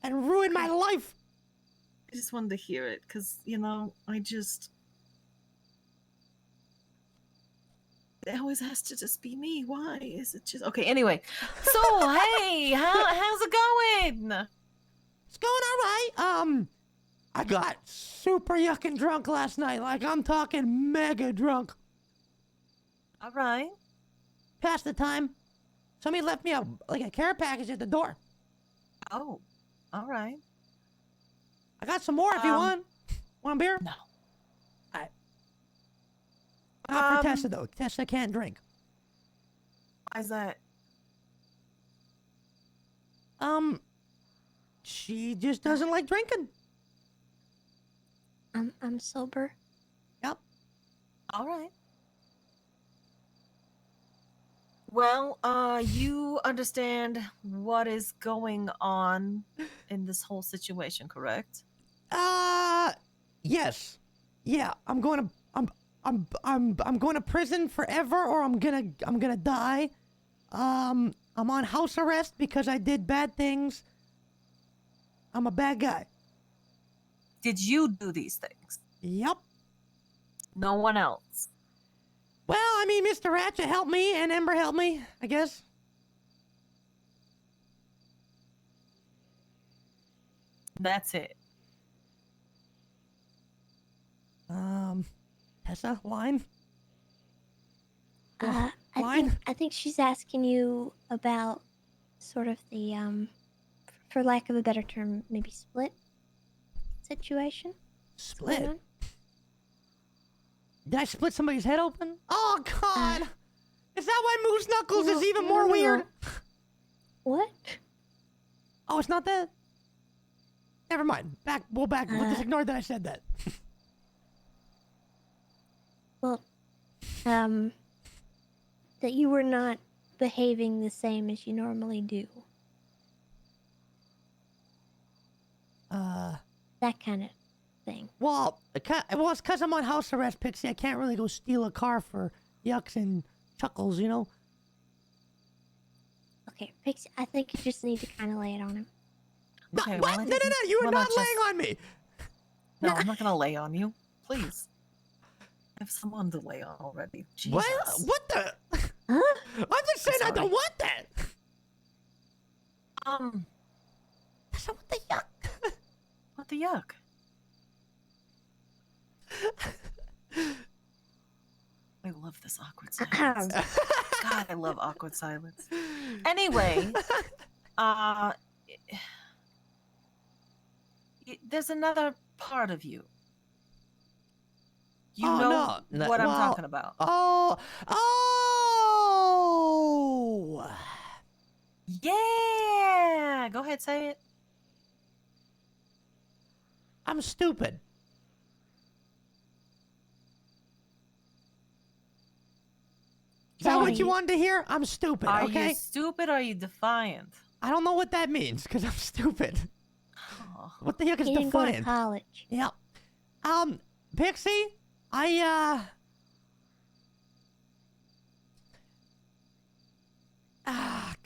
and ruin my life. I just wanted to hear it, because, you know, it always has to just be me. Why is it just... Okay, anyway. So, hey, how's it going? It's going all right. I got super yucking drunk last night. Like, I'm talking mega drunk. All right. Past the time. Somebody left me a care package at the door. Oh, all right. I got some more if you want. Want a beer? No. Not for Tessa, though. Tessa can't drink. Why is that? She just doesn't like drinking. I'm sober. Yep. All right. Well, you understand what is going on in this whole situation, correct? Yes. Yeah, I'm going to prison forever, or I'm gonna die. I'm on house arrest because I did bad things. I'm a bad guy. Did you do these things? Yep. No one else. Well, I mean, Mr. Ratchet helped me, and Ember helped me, I guess. That's it. Tessa, line? I think she's asking you about sort of the, for lack of a better term, maybe split situation. Split? Did I split somebody's head open? Oh, God! Is that why Moose Knuckles is even more weird? What? Oh, it's not that? Never mind. We'll just ignore that I said that. Well, that you were not behaving the same as you normally do. That kind of thing. Well, it's because I'm on house arrest, Pixie. I can't really go steal a car for yucks and chuckles, you know? Okay, Pixie, I think you just need to kind of lay it on him. Okay, what? well, No, you are not laying on me. No, I'm not gonna lay on you. Please. I have someone to lay on already. Jesus. What the? Huh? I'm just saying I don't want that. So what the yuck? What the yuck? I love this awkward silence. God, I love awkward silence. Anyway, there's another part of you. You know what I'm talking about. Oh! Yeah! Go ahead, say it. I'm stupid. Is that what you wanted to hear? I'm stupid, okay? Are you stupid or are you defiant? I don't know what that means, because I'm stupid. Oh. What the heck is He didn't defiant? go to college. Yeah. Pixie, I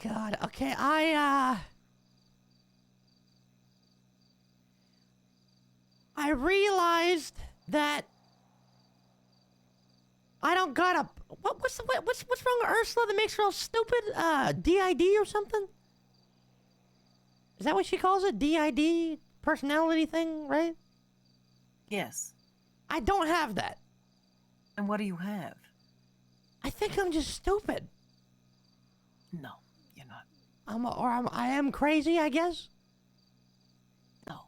God. Okay, I realized that I don't got a... What's wrong with Ursula that makes her all stupid? DID or something? Is that what she calls it? DID? Personality thing, right? Yes. I don't have that. And what do you have? I think I'm just stupid. No, you're not. I am crazy, I guess. No.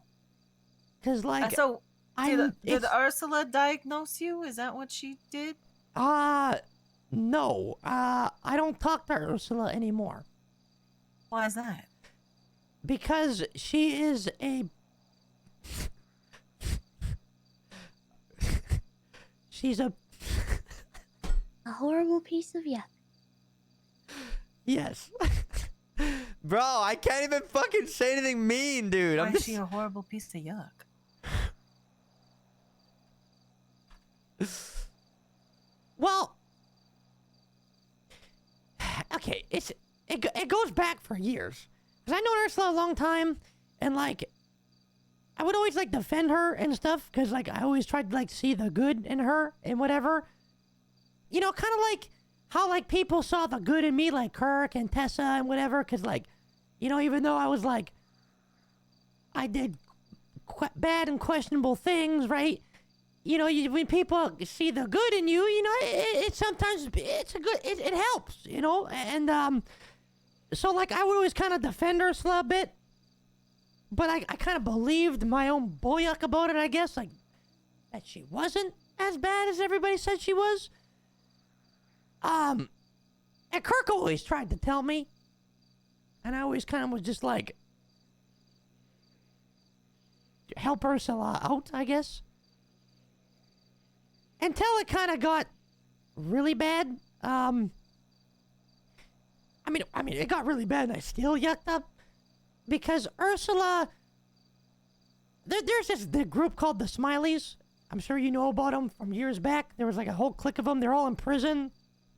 Cause like, did Ursula diagnose you? Is that what she did? No. I don't talk to Ursula anymore. Why is that? Because she is a... She's a horrible piece of yuck. Yes. Bro, I can't even fucking say anything mean, dude. Why is she a horrible piece of yuck? Well, okay, it goes back for years. Because I known Ursula a long time, And like, I would always like defend her and stuff because like I always tried to like see the good in her and whatever. You know, kind of like how like people saw the good in me, like Kirk and Tessa and whatever. Because like, you know, even though I was like, I did bad and questionable things, right? You know, when people see the good in you, you know, it sometimes it's a good, it helps, you know, and so like I would always kind of defend Ursula a bit, but I kind of believed my own boyuck about it, I guess, like that she wasn't as bad as everybody said she was. And Kirk always tried to tell me, and I always kind of was just like, help Ursula out, I guess. Until it kind of got really bad. I mean, it got really bad and I still yucked up. Because Ursula... There's this group called the Smileys. I'm sure you know about them from years back. There was like a whole clique of them. They're all in prison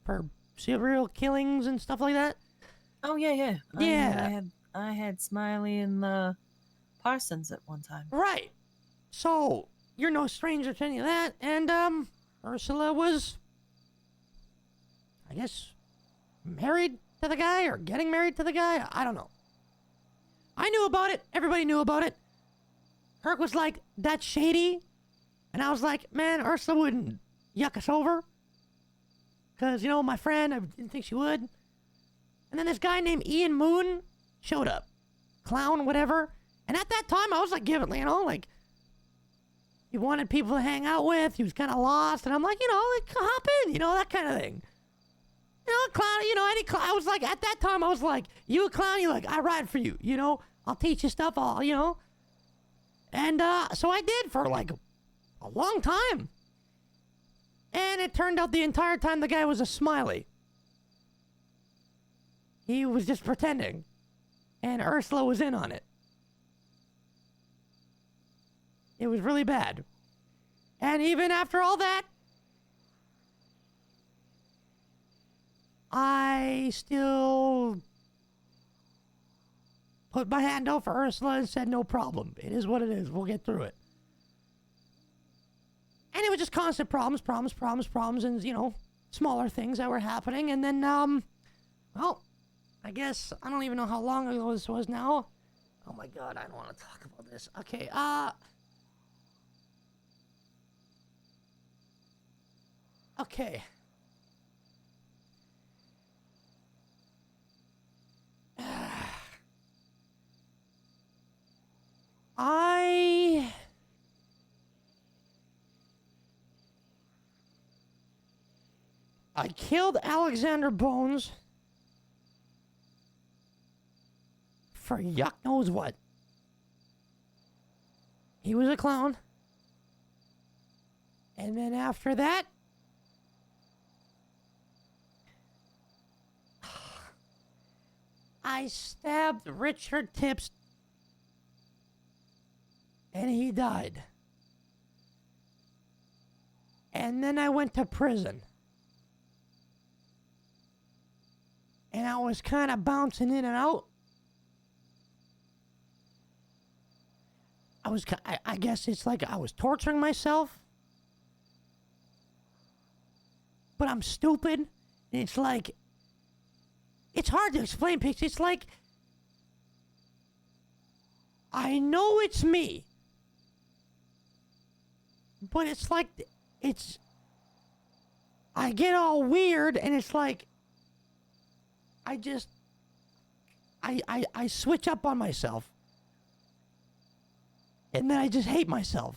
for serial killings and stuff like that. Oh, yeah. Yeah. I had Smiley and the Parsons at one time. Right. So, you're no stranger to any of that. And, Ursula was, I guess, married to the guy or getting married to the guy. I don't know. I knew about it. Everybody knew about it. Kirk was like, that's shady. And I was like, man, Ursula wouldn't yuck us over. Because, you know, my friend, I didn't think she would. And then this guy named Ian Moon showed up. Clown, whatever. And at that time, I was like, giving, you know, like, he wanted people to hang out with. He was kind of lost. And I'm like, you know, like, hop in, you know, that kind of thing. You know, clown, you know, any clown. I was like, at that time, I was like, you a clown? You like, I ride for you, you know? I'll teach you stuff, you know? And so I did for like a long time. And it turned out the entire time the guy was a Smiley. He was just pretending. And Ursula was in on it. It was really bad. And even after all that, I still put my hand out for Ursula and said, no problem. It is what it is. We'll get through it. And it was just constant problems, and, you know, smaller things that were happening. And then, well, I guess, I don't even know how long ago this was now. Oh my God, I don't want to talk about this. Okay, okay. I killed Alexander Bones for yuck knows what. He was a clown. And then after that, I stabbed Richard Tips and he died. And then I went to prison. And I was kind of bouncing in and out. I guess it's like I was torturing myself. But I'm stupid. And it's like, it's hard to explain, Pixie. It's like, I know it's me. But it's like, I get all weird and it's like, I switch up on myself. And then I just hate myself.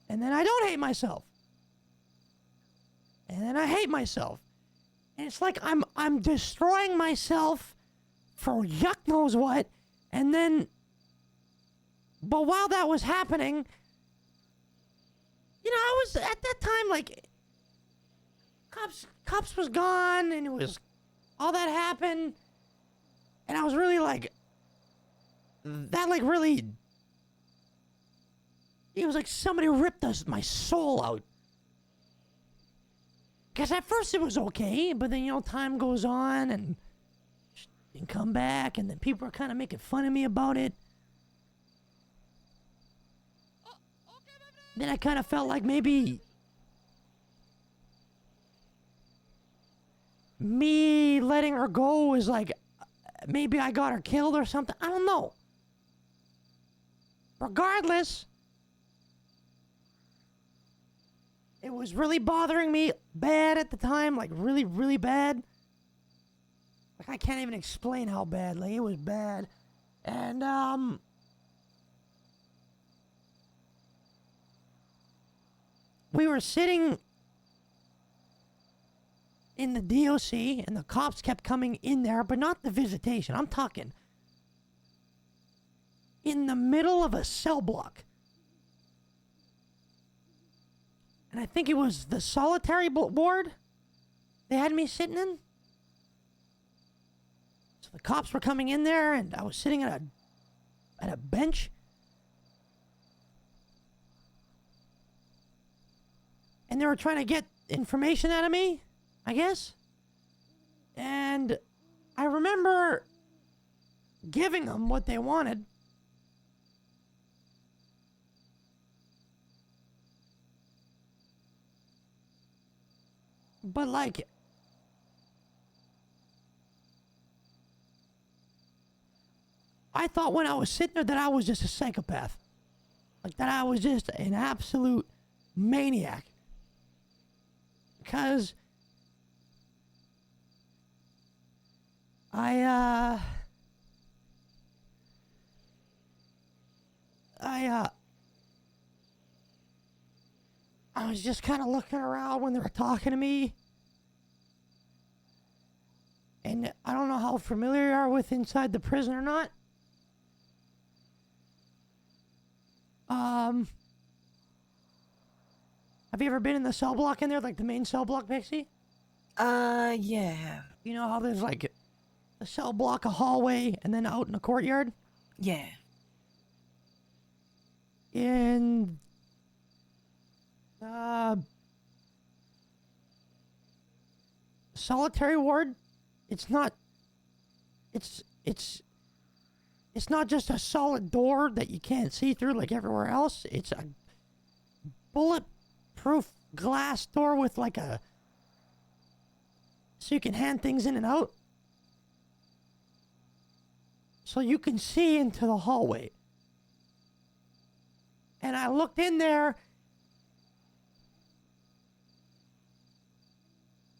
And then I don't hate myself. And then I hate myself. And it's like I'm destroying myself for yuck knows what. And then, but while that was happening, you know, I was at that time like, Cops was gone, and it was all that happened, and I was really like, that like really, it was like somebody ripped my soul out. Because at first it was okay, but then, you know, time goes on, and and come back, and then people are kind of making fun of me about it. Then I kind of felt like maybe me letting her go was like, maybe I got her killed or something. I don't know. Regardless, it was really bothering me bad at the time, like really, really bad. Like I can't even explain how bad. Like it was bad. And we were sitting in the DOC, and the cops kept coming in there, but not the visitation. I'm talking in the middle of a cell block. And I think it was the solitary ward they had me sitting in. So the cops were coming in there, and I was sitting at a bench. And they were trying to get information out of me, I guess. And I remember giving them what they wanted. But like, I thought when I was sitting there that I was just a psychopath. Like that I was just an absolute maniac. Because I was just kind of looking around when they were talking to me. And I don't know how familiar you are with inside the prison or not. Have you ever been in the cell block in there, like the main cell block, Pixie? Yeah. You know how there's like a cell block, a hallway, and then out in the courtyard? Yeah. In solitary ward, it's not just a solid door that you can't see through like everywhere else. It's a bulletproof glass door with like so you can hand things in and out. So you can see into the hallway. And I looked in there,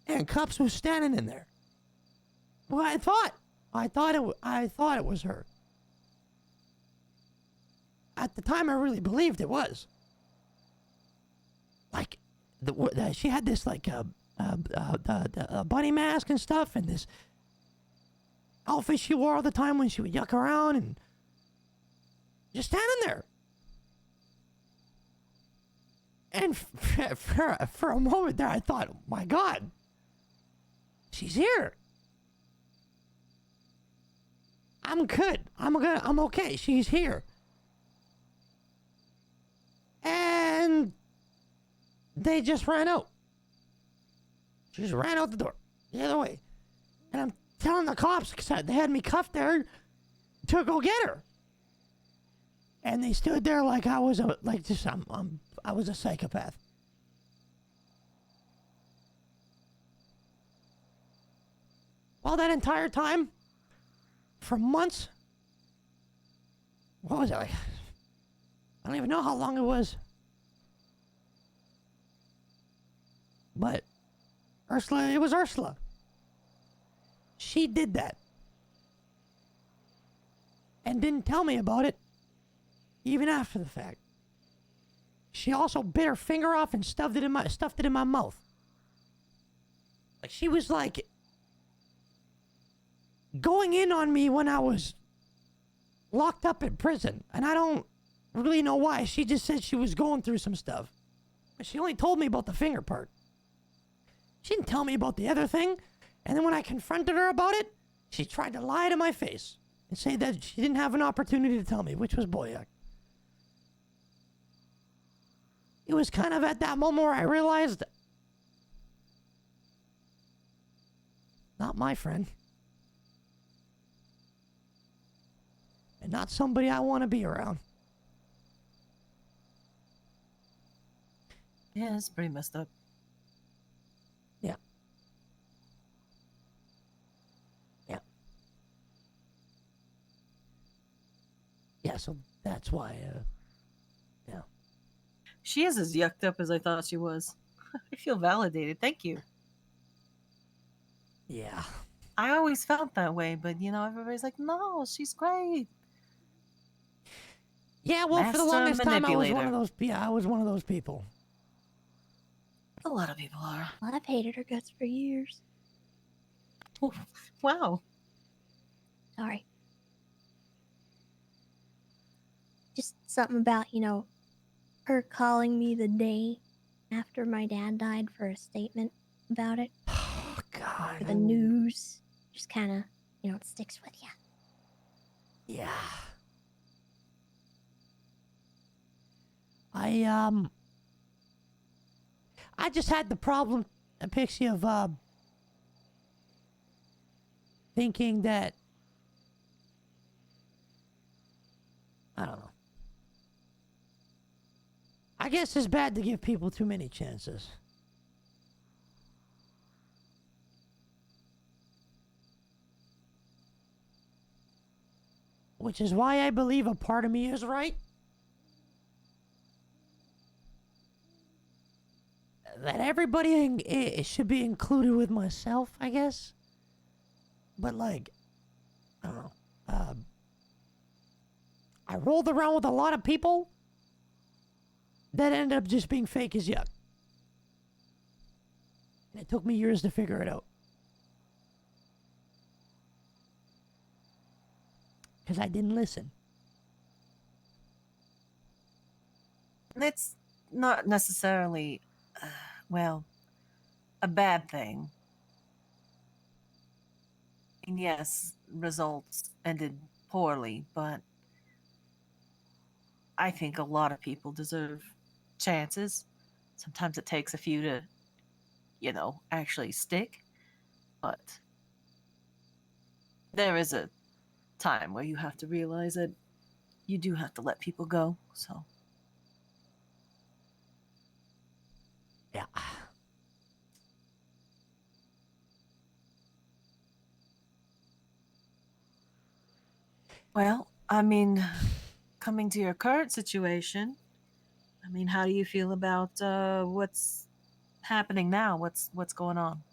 and Cups was standing in there. Well, I thought it was her. At the time, I really believed it was. Like, she had this like bunny mask and stuff, and this outfit she wore all the time when she would yuck around, and just standing there. And for a moment there, I thought, oh my God, she's here. I'm good. I'm okay. She's here. And they just ran out. She just ran out the door, the other way. And I'm telling the cops, because they had me cuffed there, to go get her. And they stood there like I was I was a psychopath. All that entire time, for months, what was it like? I don't even know how long it was. But Ursula, it was Ursula. She did that. And didn't tell me about it, even after the fact. She also bit her finger off and stuffed it in my mouth. Like she was like going in on me when I was locked up in prison. And I don't really know why. She just said she was going through some stuff. But she only told me about the finger part. She didn't tell me about the other thing. And then when I confronted her about it, she tried to lie to my face and say that she didn't have an opportunity to tell me, which was Boyack. It was kind of at that moment where I realized, not my friend. and not somebody I want to be around. Yeah, it's pretty messed up. Yeah. Yeah. Yeah, so that's why, yeah. She is as yucked up as I thought she was. I feel validated. Thank you. Yeah. I always felt that way, but you know, everybody's like, no, she's great. Yeah, well, for the Master longest time, I was one of manipulator. those, yeah, I was one of those people. A lot of people are. Well, I've hated her guts for years. Wow. Sorry. Just something about, her calling me the day after my dad died for a statement about it. Oh, God. For the news. Just kind of, it sticks with you. Yeah. I just had the problem, Pixie, of, thinking that, I don't know. I guess it's bad to give people too many chances. Which is why I believe a part of me is right. That everybody should be included with myself, I guess. But like, I don't know. I rolled around with a lot of people that ended up just being fake as yuck. And it took me years to figure it out. Because I didn't listen. It's not necessarily, well, a bad thing. And yes, results ended poorly, but I think a lot of people deserve chances. Sometimes it takes a few to, actually stick. But there is a time where you have to realize that you do have to let people go. So, Yeah. well, I mean, coming to your current situation, I mean, how do you feel about what's happening now? What's going on?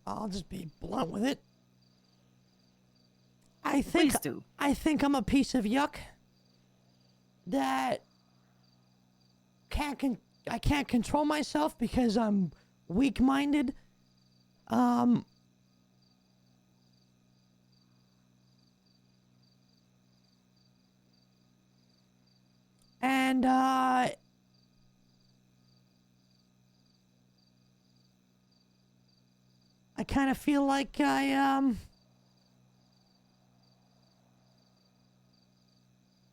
I'll just be blunt with it. I think Please do. I'm a piece of yuck that I can't control myself because I'm weak-minded. And I kind of feel like I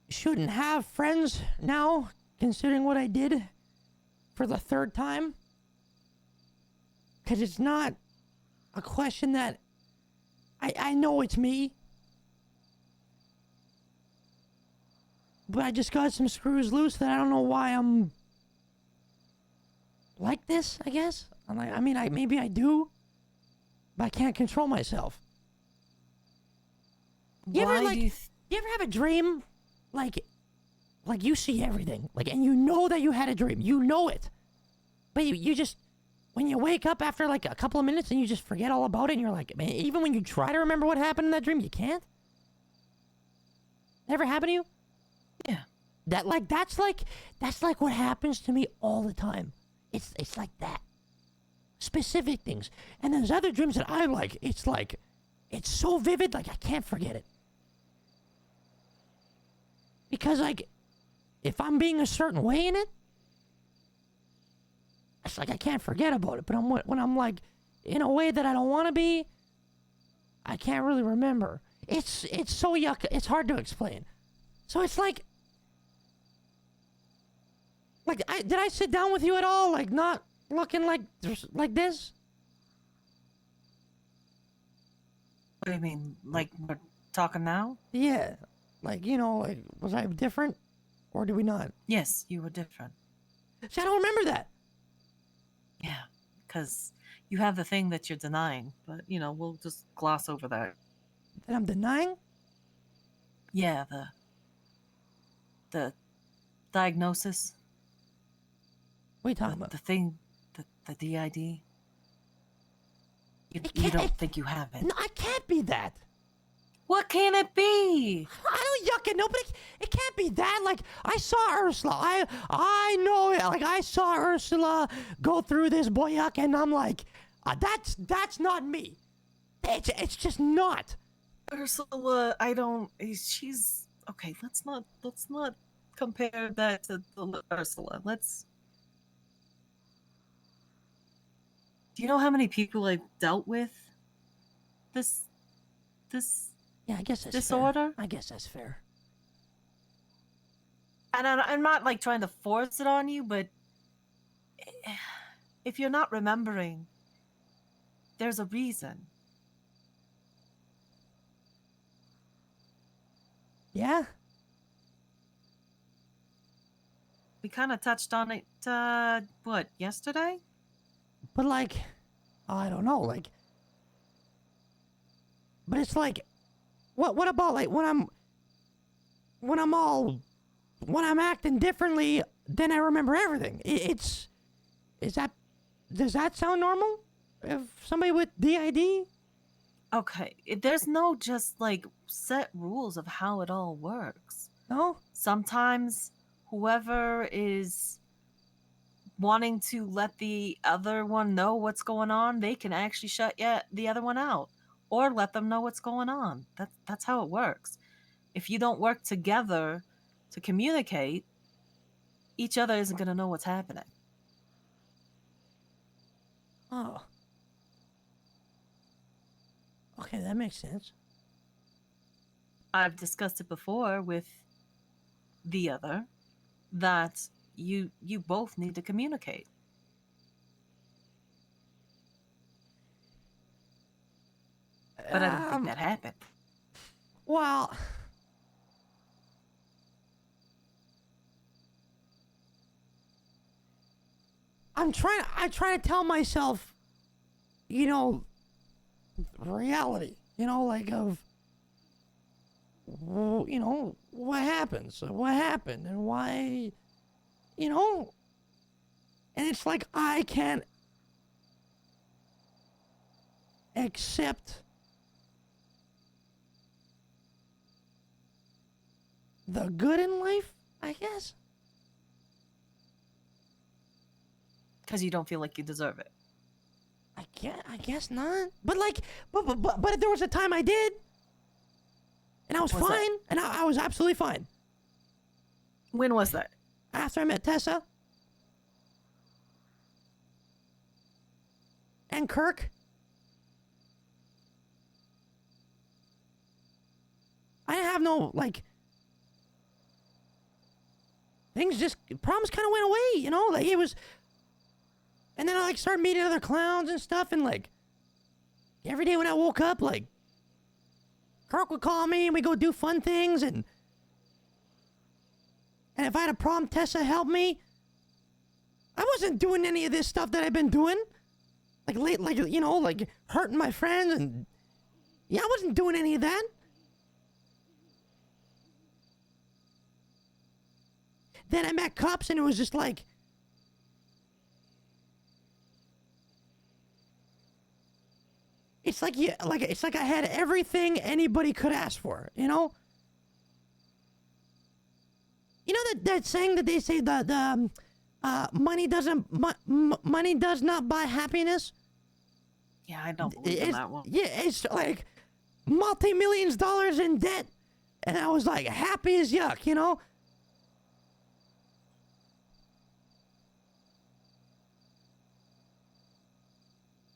shouldn't have friends now, considering what I did for the third time. Because it's not a question that I know it's me. But I just got some screws loose that I don't know why I'm like this, I guess. Maybe I do, but I can't control myself. You ever, Why do you you ever have a dream, like you see everything, and you know that you had a dream, you know it, but you just, when you wake up after a couple of minutes and you just forget all about it, and you're like, man, even when you try to remember what happened in that dream, you can't? Ever happen to you? Yeah. That's like what happens to me all the time. It's like that. Specific things. And there's other dreams that I like. It's so vivid, I can't forget it. Because if I'm being a certain way in it, it's I can't forget about it. But when I'm in a way that I don't want to be, I can't really remember. it's so yuck. It's hard to explain. So it's like did I sit down with you at all? Like not looking like this? What do you mean? Like we're talking now? Yeah. Like, you know, like was I different? Or did we not? Yes, you were different. See, I don't remember that. Yeah, because you have the thing that you're denying, but you know we'll just gloss over that. That I'm denying? Yeah, the diagnosis. What are you talking about? The thing, the DID. You can't- don't think you have it? No, I can't be that. What can it be? I don't yuck it. Nobody. It can't be that. Like I saw Ursula. I know it. Like I saw Ursula go through this boy yuck, and I'm like, that's not me. It's just not. Ursula, I don't. She's okay. Let's not compare that to the Ursula. Let's. Do you know how many people I've dealt with? This. Yeah, I guess that's disorder. Fair. I guess that's fair. And I'm not like trying to force it on you, but if you're not remembering, there's a reason. Yeah. We kind of touched on it. What, yesterday? But like, I don't know. Like, but it's like, what about like when I'm acting differently, then I remember everything. Does that sound normal? If somebody with DID? Okay, there's no just like set rules of how it all works. No? Sometimes whoever is wanting to let the other one know what's going on, they can actually shut the other one out or let them know what's going on. That's how it works. If you don't work together to communicate, each other isn't going to know what's happening. Oh. Okay, that makes sense. I've discussed it before with the other that you both need to communicate. But I don't think that happened. Well, I try to tell myself, you know, reality, you know, like of, you know, what happened, and why, you know, and it's like I can't accept the good in life, I guess. Because you don't feel like you deserve it. I guess not. But like, but there was a time I did, and I was What was fine, and I was absolutely fine. When was that? After I met Tessa and Kirk, I didn't have no like. Problems kind of went away, you know. Like it was. And then I like started meeting other clowns and stuff, and like every day when I woke up, like Kirk would call me and we go do fun things, and if I had a problem, Tessa helped me. I wasn't doing any of this stuff that I've been doing, like you know, like hurting my friends, and yeah, I wasn't doing any of that. Then I met Cups, and it was just like. It's like it's like I had everything anybody could ask for, you know. You know that saying that they say the money does not buy happiness. Yeah, I don't believe in that one. Yeah, it's like multi-millions dollars in debt, and I was like happy as yuck, you know.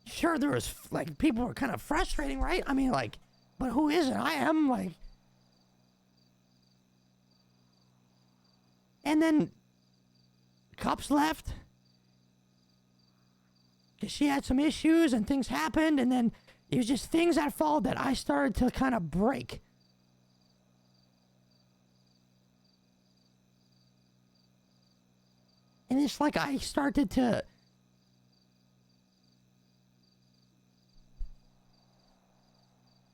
Sure, there was like people were kind of frustrating, right? I mean, like, but who isn't? I am, like. And then Cups left. Because she had some issues and things happened, and then it was just things that followed that I started to kind of break. And it's like I started to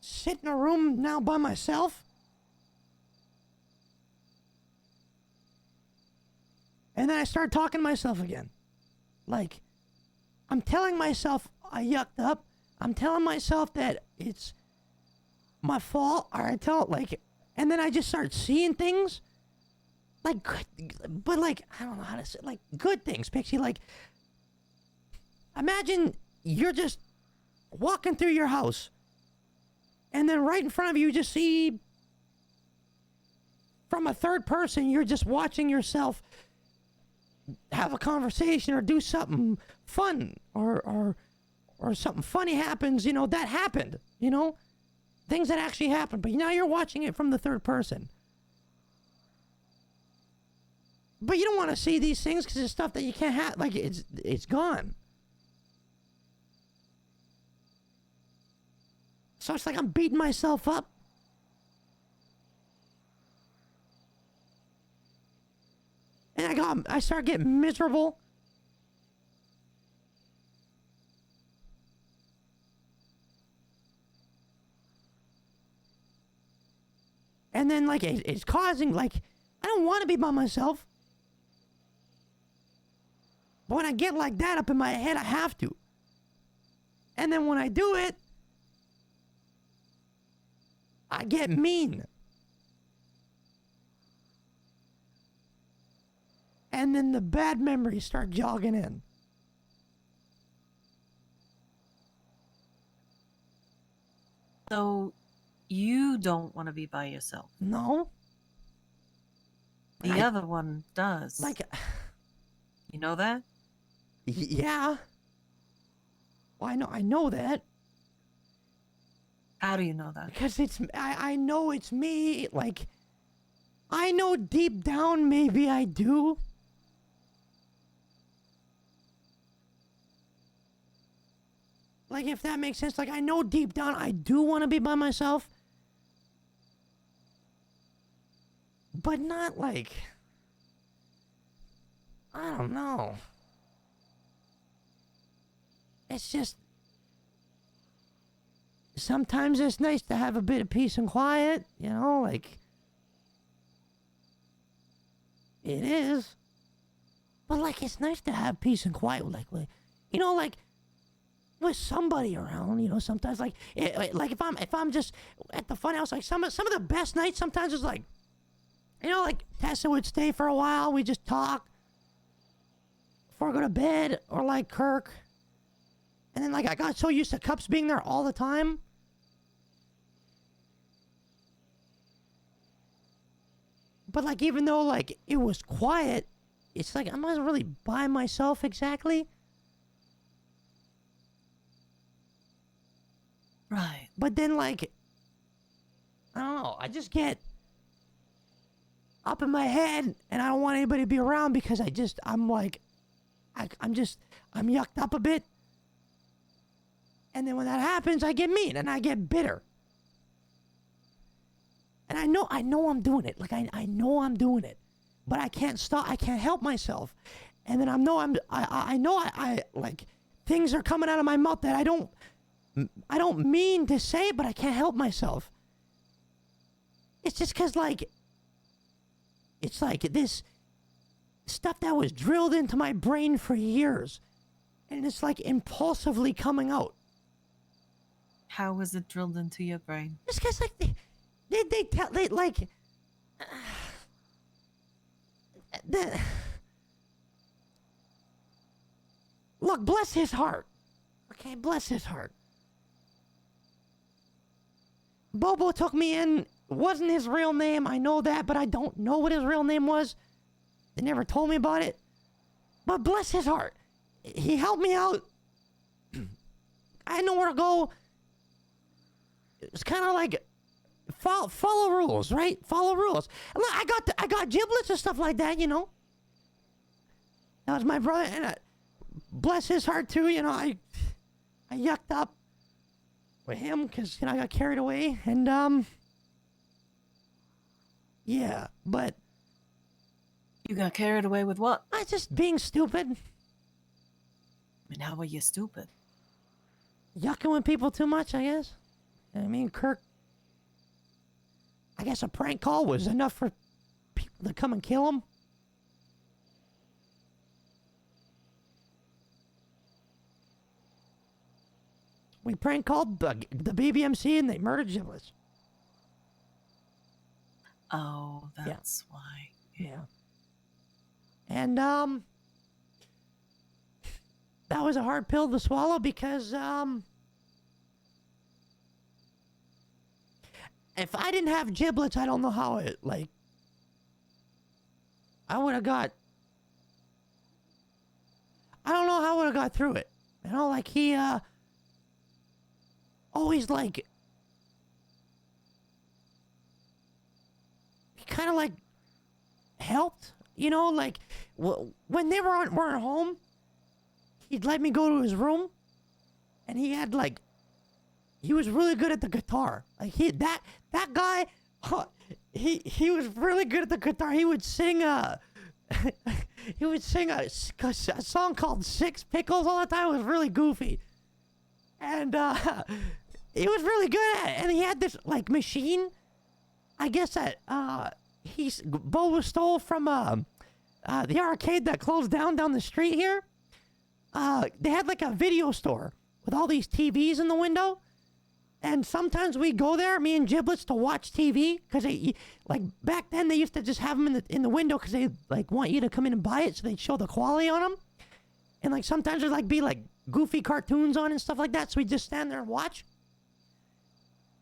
sit in a room now by myself. And then I started talking to myself again. Like, I'm telling myself I yucked up. I'm telling myself that it's my fault. Or I tell it, like, and then I just start seeing things. Like, good, but like, I don't know how to say, like, good things, Pixie. Like, imagine you're just walking through your house. And then right in front of you, you just see, from a third person, you're just watching yourself have a conversation or do something fun or something funny happens, you know, that happened, you know, things that actually happened, but now you're watching it from the third person. But you don't want to see these things because it's stuff that you can't have, like, it's gone. So it's like I'm beating myself up. And I start getting miserable. And then, like, it's causing, like, I don't want to be by myself. But when I get like that up in my head, I have to. And then when I do it, I get mean. And then the bad memories start jogging in. So you don't want to be by yourself. No. The other one does. Like, you know that? Yeah. Well, I know that. How do you know that? Because I know it's me. Like, I know deep down maybe I do. Like, if that makes sense. Like, I know deep down I do want to be by myself. But not like... I don't know. It's just... Sometimes it's nice to have a bit of peace and quiet, you know, like... It is. But, like, it's nice to have peace and quiet, like you know, like... with somebody around, you know, sometimes, like if I'm just at the fun house, like some of the best nights sometimes is like, you know, like Tessa would stay for a while, we just talk before I go to bed, or like Kirk, and then like I got so used to Cups being there all the time. But like, even though like it was quiet, it's like I'm not really by myself exactly. Right. But then, like, I don't know, I just get up in my head and I don't want anybody to be around because I'm like, I'm yucked up a bit. And then when that happens, I get mean and I get bitter. And I know I'm doing it. Like, I know I'm doing it. But I can't stop, I can't help myself. And then I know I like, things are coming out of my mouth that I don't mean to say, but I can't help myself. It's just because, like, it's like this stuff that was drilled into my brain for years, and it's like impulsively coming out. How was it drilled into your brain? It's because, like, look, bless his heart. Okay, bless his heart. Bobo took me in. Wasn't his real name. I know that, but I don't know what his real name was. They never told me about it. But bless his heart. He helped me out. I had nowhere to go. it's kind of like follow rules, right? Follow rules. And look, I got giblets and stuff like that, you know. That was my brother, and bless his heart too. You know, I yucked up with him because I got carried away, and yeah, but You got carried away with what? I just being stupid, And how were you stupid? yucking with people too much. I guess. I mean, Kirk. I guess a prank call was enough for people to come and kill him. We prank called the BBMC and they murdered giblets. Oh, that's why. Yeah. And that was a hard pill to swallow because if I didn't have giblets, I don't know how it I would have got. I don't know how I would have got through it. You know, like he always he kind of helped, you know, when they weren't home, he'd let me go to his room, and he had he was really good at the guitar. That guy, he was really good at the guitar. He would sing he would sing a song called Six Pickles all the time. It was really goofy, and he was really good at it. And he had this machine, I guess that Bo stole from the arcade that closed down the street here. They had a video store with all these TVs in the window. And sometimes we go there, me and Giblets, to watch TV. Because back then they used to just have them in the window because they want you to come in and buy it. So they'd show the quality on them. And sometimes there'd be goofy cartoons on and stuff like that. So we'd just stand there and watch.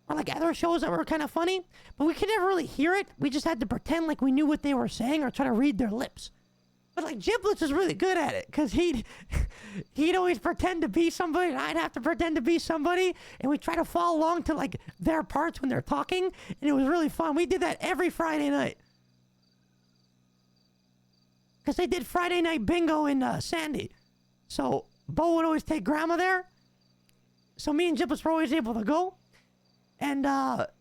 Or other shows that were kind of funny. But we could never really hear it. We just had to pretend we knew what they were saying or try to read their lips. But Giblets is really good at it, because he'd always pretend to be somebody, and I'd have to pretend to be somebody, and we'd try to follow along to their parts when they're talking, and it was really fun. We did that every Friday night. Because they did Friday night bingo in Sandy. So Bo would always take Grandma there. So me and Giblets were always able to go. And but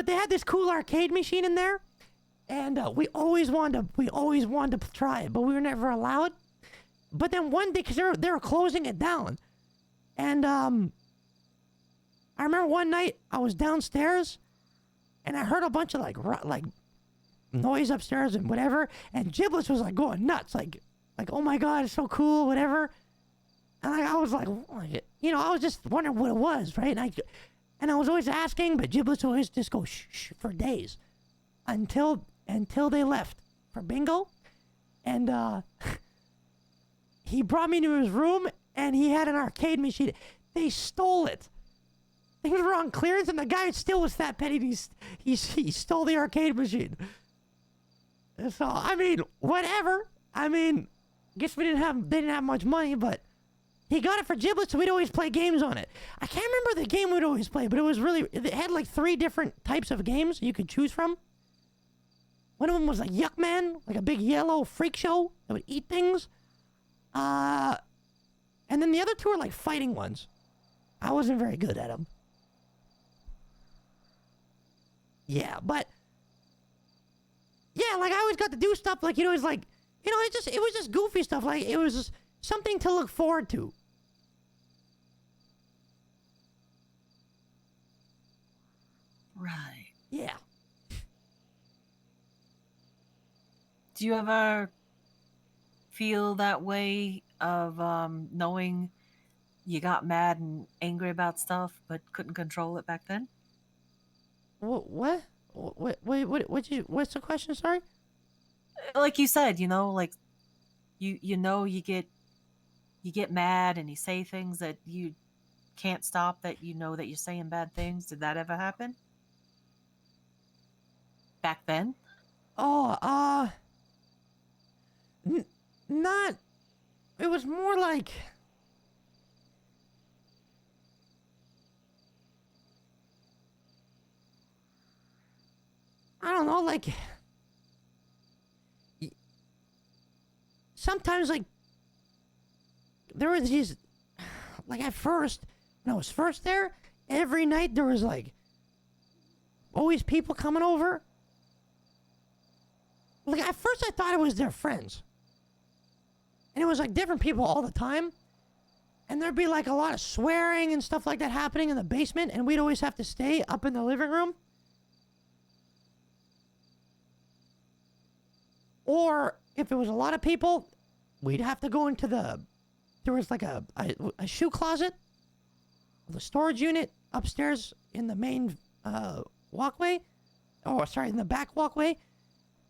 they had this cool arcade machine in there. And we always wanted to try it, but we were never allowed. But then one day, because they were closing it down, and I remember one night I was downstairs, and I heard a bunch of noise upstairs and whatever, and Giblets was going nuts, oh my god, it's so cool, whatever. And I was I was just wondering what it was, right? And I was always asking, but Giblets always just go shh for days, until they left for bingo. And he brought me to his room, and he had an arcade machine. They stole it. Things were on clearance, and the guy still was that petty. He stole the arcade machine. So I mean, whatever. I mean, guess they didn't have much money, but he got it for Giblets, so we'd always play games on it. I can't remember the game we'd always play, but it had 3 different types of games you could choose from. One of them was Yuck Man, a big yellow freak show that would eat things. And then the other 2 are fighting ones. I wasn't very good at them. Yeah, but yeah, I always got to do stuff it was it was just goofy stuff. It was just something to look forward to. Right. Yeah. Do you ever feel that way of knowing you got mad and angry about stuff but couldn't control it back then? What? Wait, what's the question? Sorry? Like you said, you get mad and you say things that you can't stop, that that you're saying bad things. Did that ever happen? Back then? Oh, not. It was more I don't know, like sometimes like there was these like at first when I was first there, every night there was like always people coming over. Like at first I thought it was their friends. And it was like different people all the time. And there'd be like a lot of swearing and stuff like that happening in the basement, and we'd always have to stay up in the living room. Or if it was a lot of people, we'd have to go into there was like a shoe closet, the storage unit upstairs in the main walkway. Oh, sorry, in the back walkway.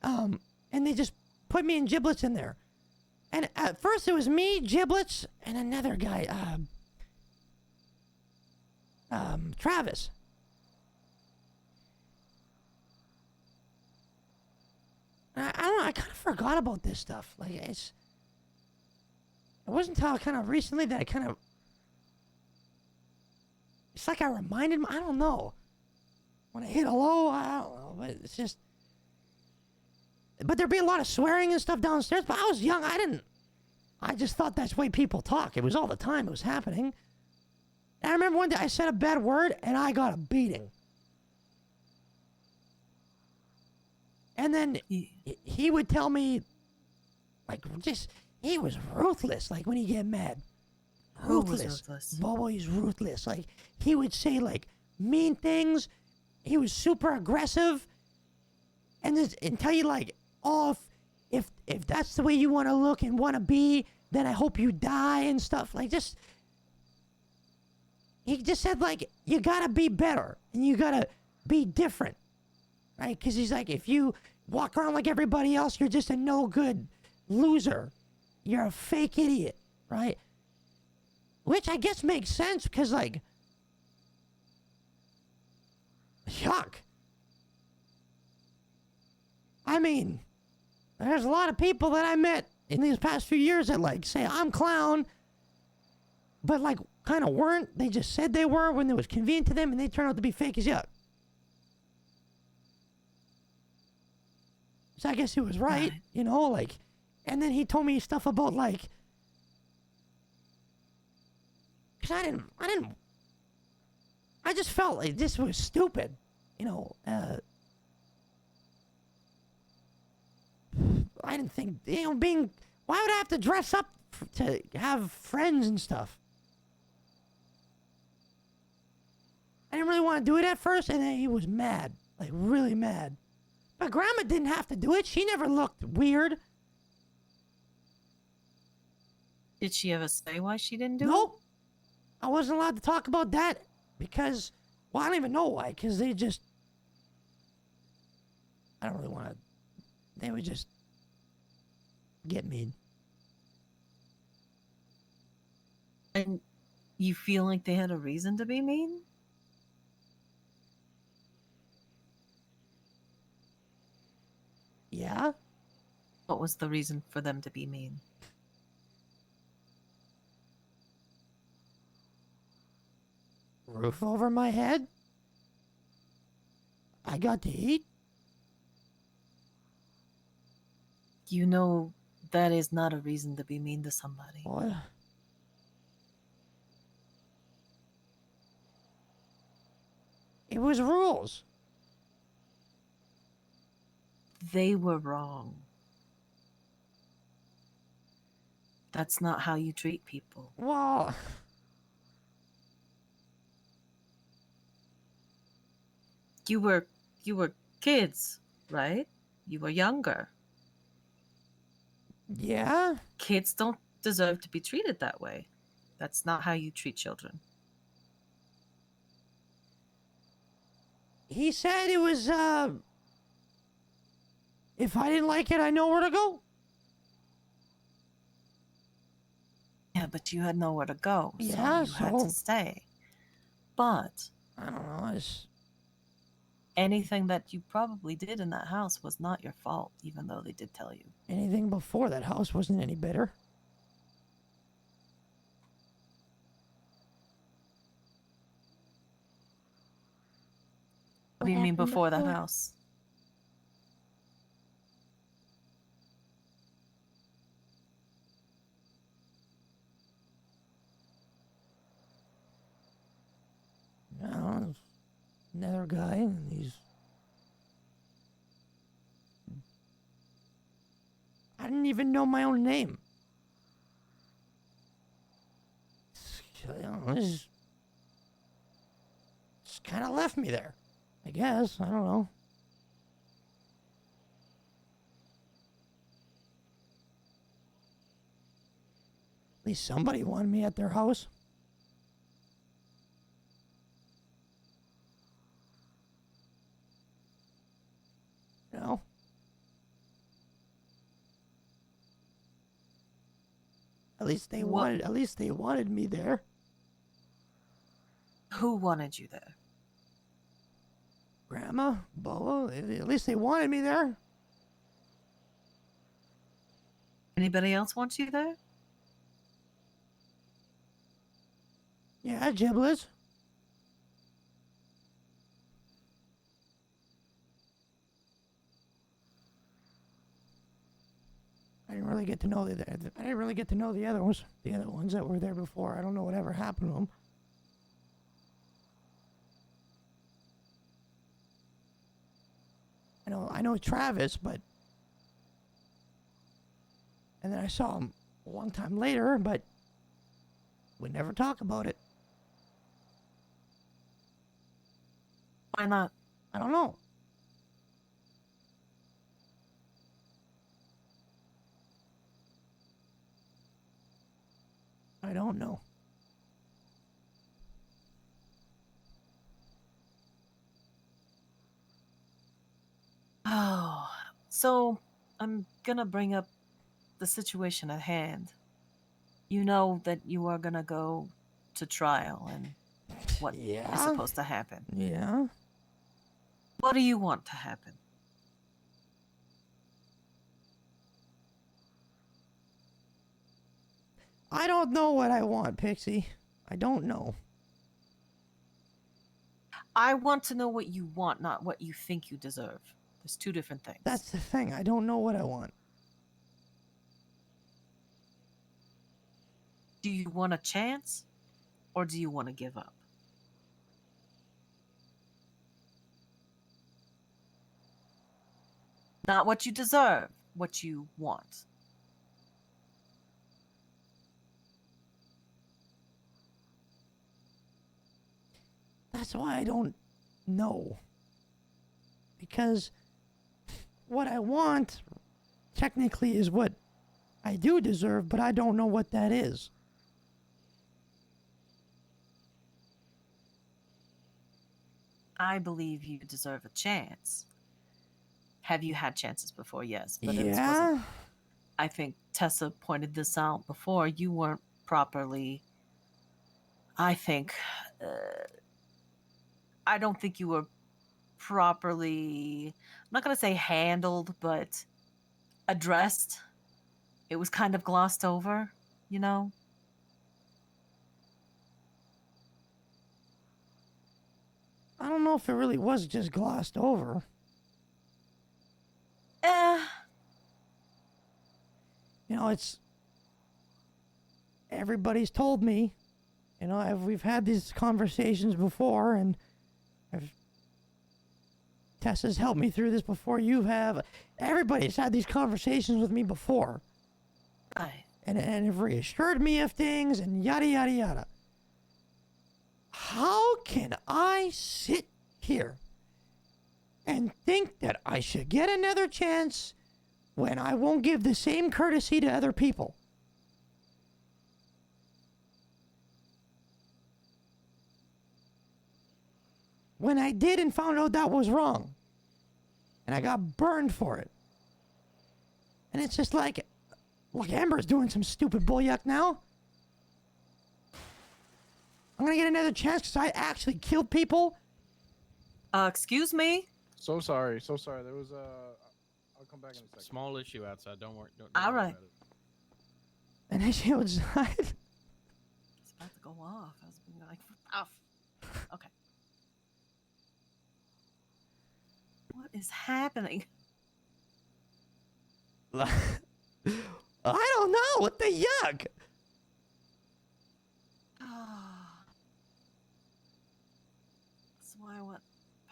And they just put me and Giblets in there. And at first it was me, Giblets, and another guy, Travis. I don't know, I kind of forgot about this stuff. Like, it wasn't until kind of recently that it's like I reminded, I don't know. When I hit a low, I don't know, but it's just, but there'd be a lot of swearing and stuff downstairs, but I was young, I just thought that's the way people talk. It was all the time, it was happening. And I remember one day I said a bad word and I got a beating. And then he would tell me, like, he was ruthless, like, when he get mad. Ruthless. Bobo, he's ruthless. Like, he would say, like, mean things. He was super aggressive. And tell you, like, oh, if that's the way you want to look and want to be, then I hope you die and stuff. Like, he just said, like, you gotta be better. And you gotta be different. Right? Because he's like, if you walk around like everybody else, you're just a no-good loser. You're a fake idiot, right? Which I guess makes sense because, like, yuck. I mean, there's a lot of people that I met in these past few years that, like, say I'm clown, but, like, kind of weren't. They just said they were when it was convenient to them, and they turned out to be fake as yuck. So I guess he was right, you know, like, and then he told me stuff about, like, because I just felt like this was stupid, you know, I didn't think, you know, why would I have to dress up to have friends and stuff? I didn't really want to do it at first, and then he was mad, like, really mad. But Grandma didn't have to do it. She never looked weird. Did she ever say why she didn't do it? Nope. I wasn't allowed to talk about that because, well, I don't even know why. Because I don't really want to. They would just get mean. And you feel like they had a reason to be mean? Yeah? What was the reason for them to be mean? Roof over my head? I got to eat? You know that is not a reason to be mean to somebody. What? It was rules. They were wrong. That's not how you treat people. Well, You were kids, right? You were younger. yeah? Kids don't deserve to be treated that way. That's not how you treat children. He said it was, if I didn't like it, I know where to go. Yeah, but you had nowhere to go, so Yeah, you had so- to stay. But I don't know, anything that you probably did in that house was not your fault, even though they did tell you. anything before that house wasn't any better. What do you mean happened before the house? I don't know, there's another guy, and I didn't even know my own name. You know, just kind of left me there. I guess. I don't know. At least somebody wanted me at their house. You know? At least they wanted me there. Who wanted you there? Grandma, Boa, at least they wanted me there. Anybody else want you there? Yeah, Giblets. I didn't really get to know the other ones. The other ones that were there before. I don't know whatever happened to them. I know Travis, but and then I saw him a long time later, but we never talk about it. Why not? I don't know. I don't know. Oh, so I'm gonna bring up the situation at hand. You know that you are gonna go to trial and what is supposed to happen. Yeah. What do you want to happen? I don't know what I want, Pixie. I don't know. I want to know what you want, not what you think you deserve. There's two different things. That's the thing. I don't know what I want. Do you want a chance or do you want to give up? Not what you deserve, what you want. That's why I don't know. Because what I want technically is what I do deserve, but I don't know what that is. I believe you deserve a chance. Have you had chances before? Yes. But Yeah. I think Tessa pointed this out before. You weren't properly, I think, I don't think you were properly, I'm not going to say handled, but addressed. It was kind of glossed over, you know? I don't know if it really was just glossed over. You know, it's... Everybody's told me, you know, we've had these conversations before, and Tessa's helped me through this before you have. Everybody's had these conversations with me before. And have reassured me of things, and yada, yada, yada. How can I sit here and think that I should get another chance when I won't give the same courtesy to other people? When I did and found out that was wrong. And I got burned for it. And it's just like, look, Amber's doing some stupid bullyuck now. I'm gonna get another chance because I actually killed people. Excuse me? So sorry. There was I'll come back in a second. Small issue outside. Don't worry. Don't All worry right. about it. And I she outside. It's about to go off. I was being like, off. Okay. What is happening? I don't know. What the yuck?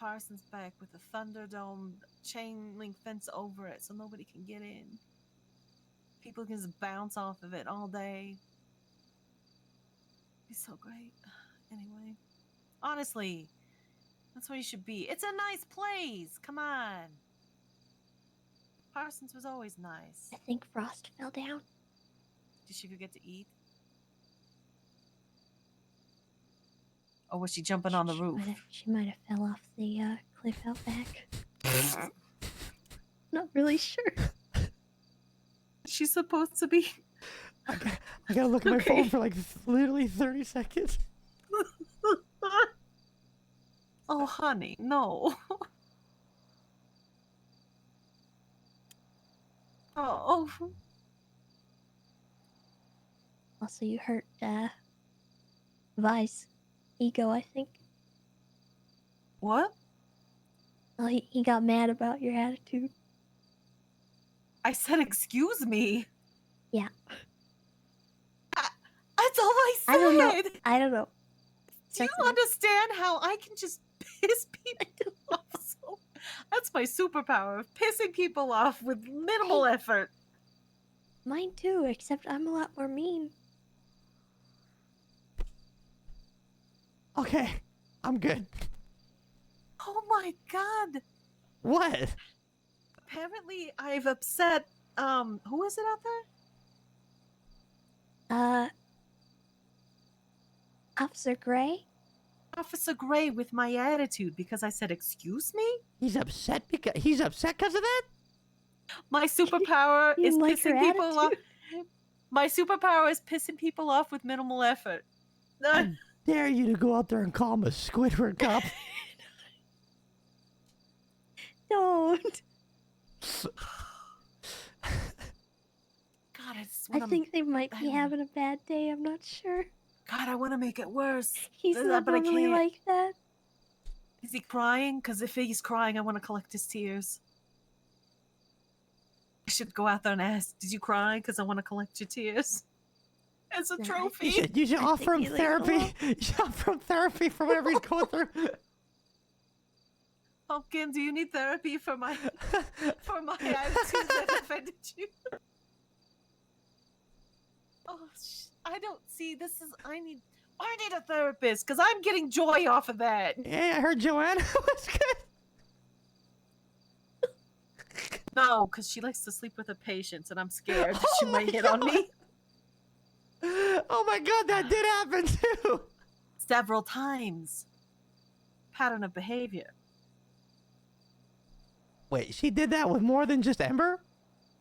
Parsons back with a Thunderdome chain link fence over it so nobody can get in. People can just bounce off of it all day. It'd be so great. Anyway, honestly, that's where you should be. It's a nice place. Come on. Parsons was always nice. I think Frost fell down. Did she forget to eat? Or was she jumping on the roof? She might have fell off the cliff out back. Not really sure. She's supposed to be. I gotta look at my phone for like literally 30 seconds. Oh, honey, no. Oh. Also, you hurt Vi's ego, I think. What? Oh, he got mad about your attitude. I said, excuse me. Yeah. That's all I said. I don't know. Do you understand how I can just piss people off? So that's my superpower of pissing people off with minimal effort. Mine too, except I'm a lot more mean. Okay, I'm good. Oh my god. What? Apparently I've upset, who is it out there? Officer Gray? Officer Gray with my attitude because I said, excuse me? He's upset because of that? My superpower You is like her pissing people off. attitude? My superpower is pissing people off with minimal effort. I dare you to go out there and call him a Squidward cop. Don't. God, I think they might be having a bad day. I'm not sure. God, I want to make it worse. He's not but I normally can't. like that. Is he crying? Because if he's crying, I want to collect his tears. I should go out there and ask, did you cry? Because I want to collect your tears. As a Nah, I trophy. You should I offer him think he likes therapy. You should offer him therapy for whatever he's going through. Pumpkin, do you need therapy for my attitude that offended you? Oh, I don't see. I need a therapist because I'm getting joy off of that. Hey, I heard Joanna was good. No, because she likes to sleep with her patients, and I'm scared that she Oh might my hit on me. Oh my god, that did happen too. Several times. Pattern of behavior. Wait, she did that with more than just Ember?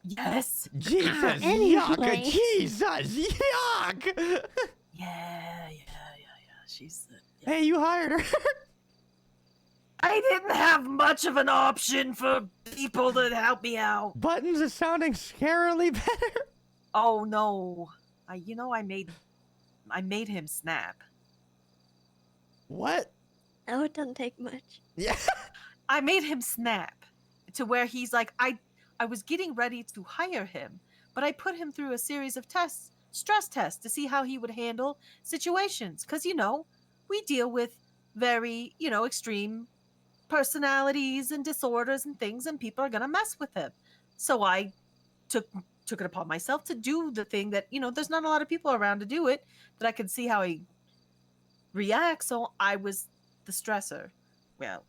Yes. Jesus, Anyway. yuck! Jesus, yuck! Yeah. She's the. Yeah. Hey, you hired her. I didn't have much of an option for people to help me out. Buttons is sounding scarily better. Oh no. I made him snap. What? Oh, it doesn't take much. Yeah. I made him snap to where he's like, I was getting ready to hire him, but I put him through a series of tests, stress tests, to see how he would handle situations. Because, we deal with very, extreme personalities and disorders and things, and people are going to mess with him. So I took it upon myself to do the thing that, there's not a lot of people around to do it, that I could see how he reacts. So I was the stressor. Well,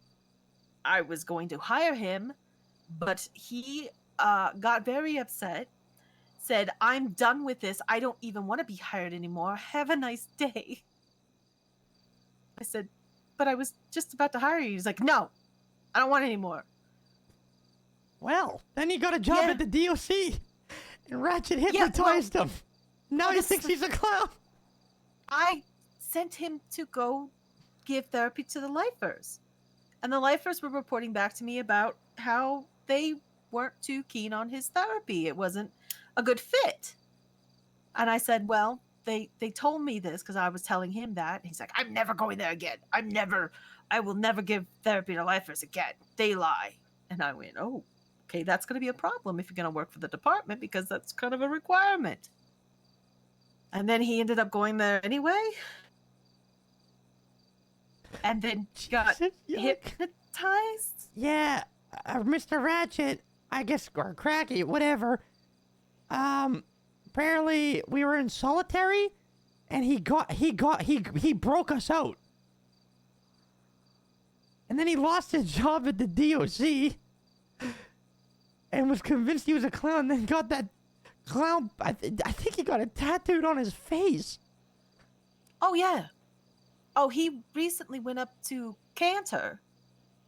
I was going to hire him, but he got very upset, said, I'm done with this. I don't even want to be hired anymore. Have a nice day. I said, but I was just about to hire you. He's like, no, I don't want any more. Well, then he got a job Yeah. at the DOC, and Ratchet hypnotized him. Now he this thinks is- he's a clown. I sent him to go give therapy to the lifers. And the lifers were reporting back to me about how they weren't too keen on his therapy. It wasn't a good fit. And I said, well, they told me this because I was telling him that. He's like, I'm never going there again. I will never give therapy to lifers again. They lie. And I went, oh, okay, that's going to be a problem if you're going to work for the department because that's kind of a requirement. And then he ended up going there anyway. And then got Jesus, yuck. Ties? Yeah, Mr. Ratchet, I guess, or Cracky, whatever. Apparently we were in solitary, and he broke us out. And then he lost his job at the DOC, and was convinced he was a clown. Then got that clown. I think he got it tattooed on his face. Oh, yeah. Oh, he recently went up to Cantor,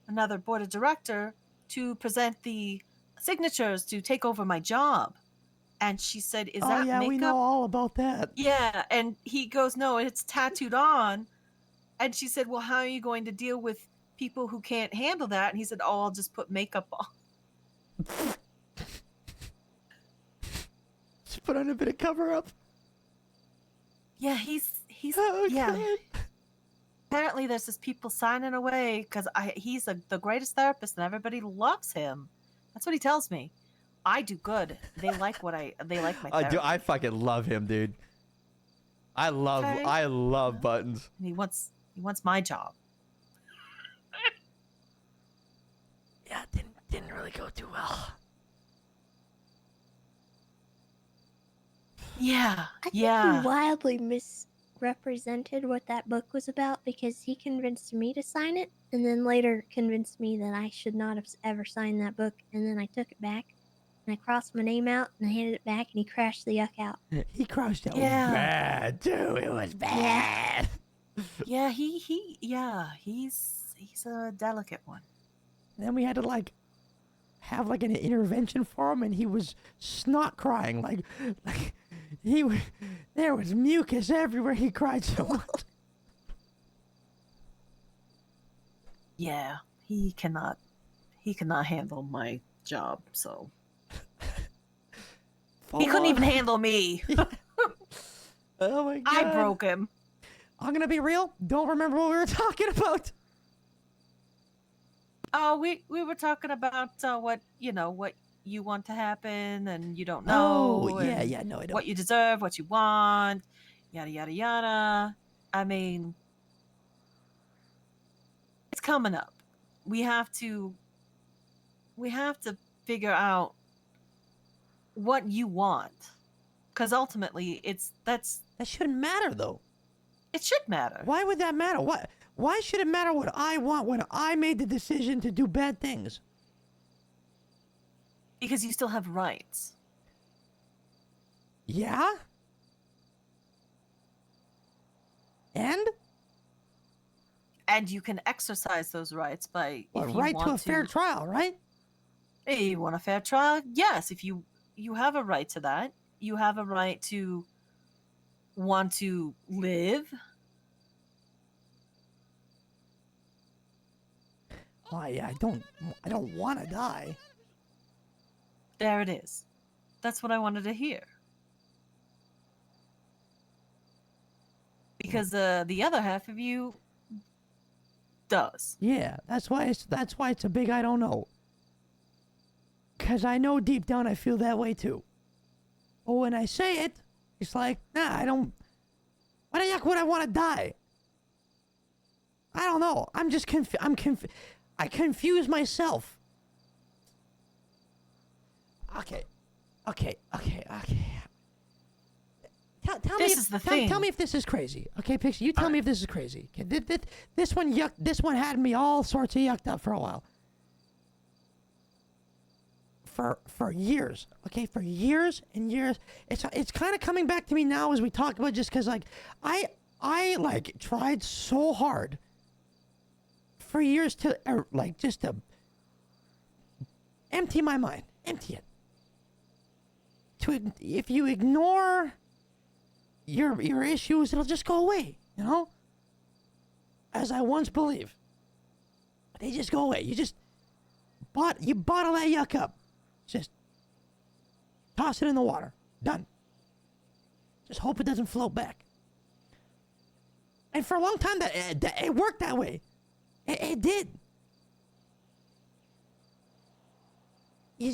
another board of director, to present the signatures to take over my job. And she said, is that yeah, makeup? we know all about that. Yeah, and he goes, no, it's tattooed on. And she said, well, how are you going to deal with people who can't handle that? And he said, oh, I'll just put makeup on. Just put on a bit of cover up. Yeah, he's Oh, yeah. God. Apparently there's just people signing away because he's the greatest therapist and everybody loves him. That's what he tells me. I do good. They like my therapy. I fucking love him, dude. I love Buttons. And he wants my job. Yeah, didn't really go too well. Yeah. I think Yeah. he wildly misrepresented what that book was about because he convinced me to sign it and then later convinced me that I should not have ever signed that book. And then I took it back and I crossed my name out and I handed it back and he crashed the yuck out. He crushed it. Yeah. Bad, too. It was bad. Yeah, he's a delicate one. Then we had to have an intervention for him, and he was snot crying, there was mucus everywhere. He cried so much. Yeah, he cannot handle my job, so he couldn't even handle me. Oh my God! I broke him. I'm gonna be real. Don't remember what we were talking about. Oh, we were talking about what you want to happen, and you don't know. Oh, yeah, no, I don't. What you deserve, what you want, yada yada yada. I mean, it's coming up. We have to figure out what you want, because ultimately, That shouldn't matter, though. it should matter. Why would that matter? Why should it matter what I want when I made the decision to do bad things? Because you still have rights. Yeah? And? And you can exercise those rights by What, if you right want to a fair trial, right? Hey, you want a fair trial? Yes, if you have a right to that. You have a right to want to live. Oh, yeah, I don't want to die. There it is. That's what I wanted to hear. Because the other half of you does. Yeah, that's why it's a big I don't know. 'Cause I know deep down I feel that way too. But when I say it, it's like, nah, I don't. Why the heck would I want to die? I don't know. I'm just I confuse myself. Okay. Tell me This if, is the tell, thing. tell me if this is crazy. Okay, Pixie, you tell me if this is crazy. Okay, this one had me all sorts of yucked up for a while. For years, okay, for years and years. It's kind of coming back to me now as we talk about, just because I tried so hard for years to just to empty my mind, empty it. If you ignore your issues, it'll just go away, you know? As I once believed. They just go away. You bottle that yuck up. Just toss it in the water. Done. Just hope it doesn't float back. And for a long time, it worked that way. It did. You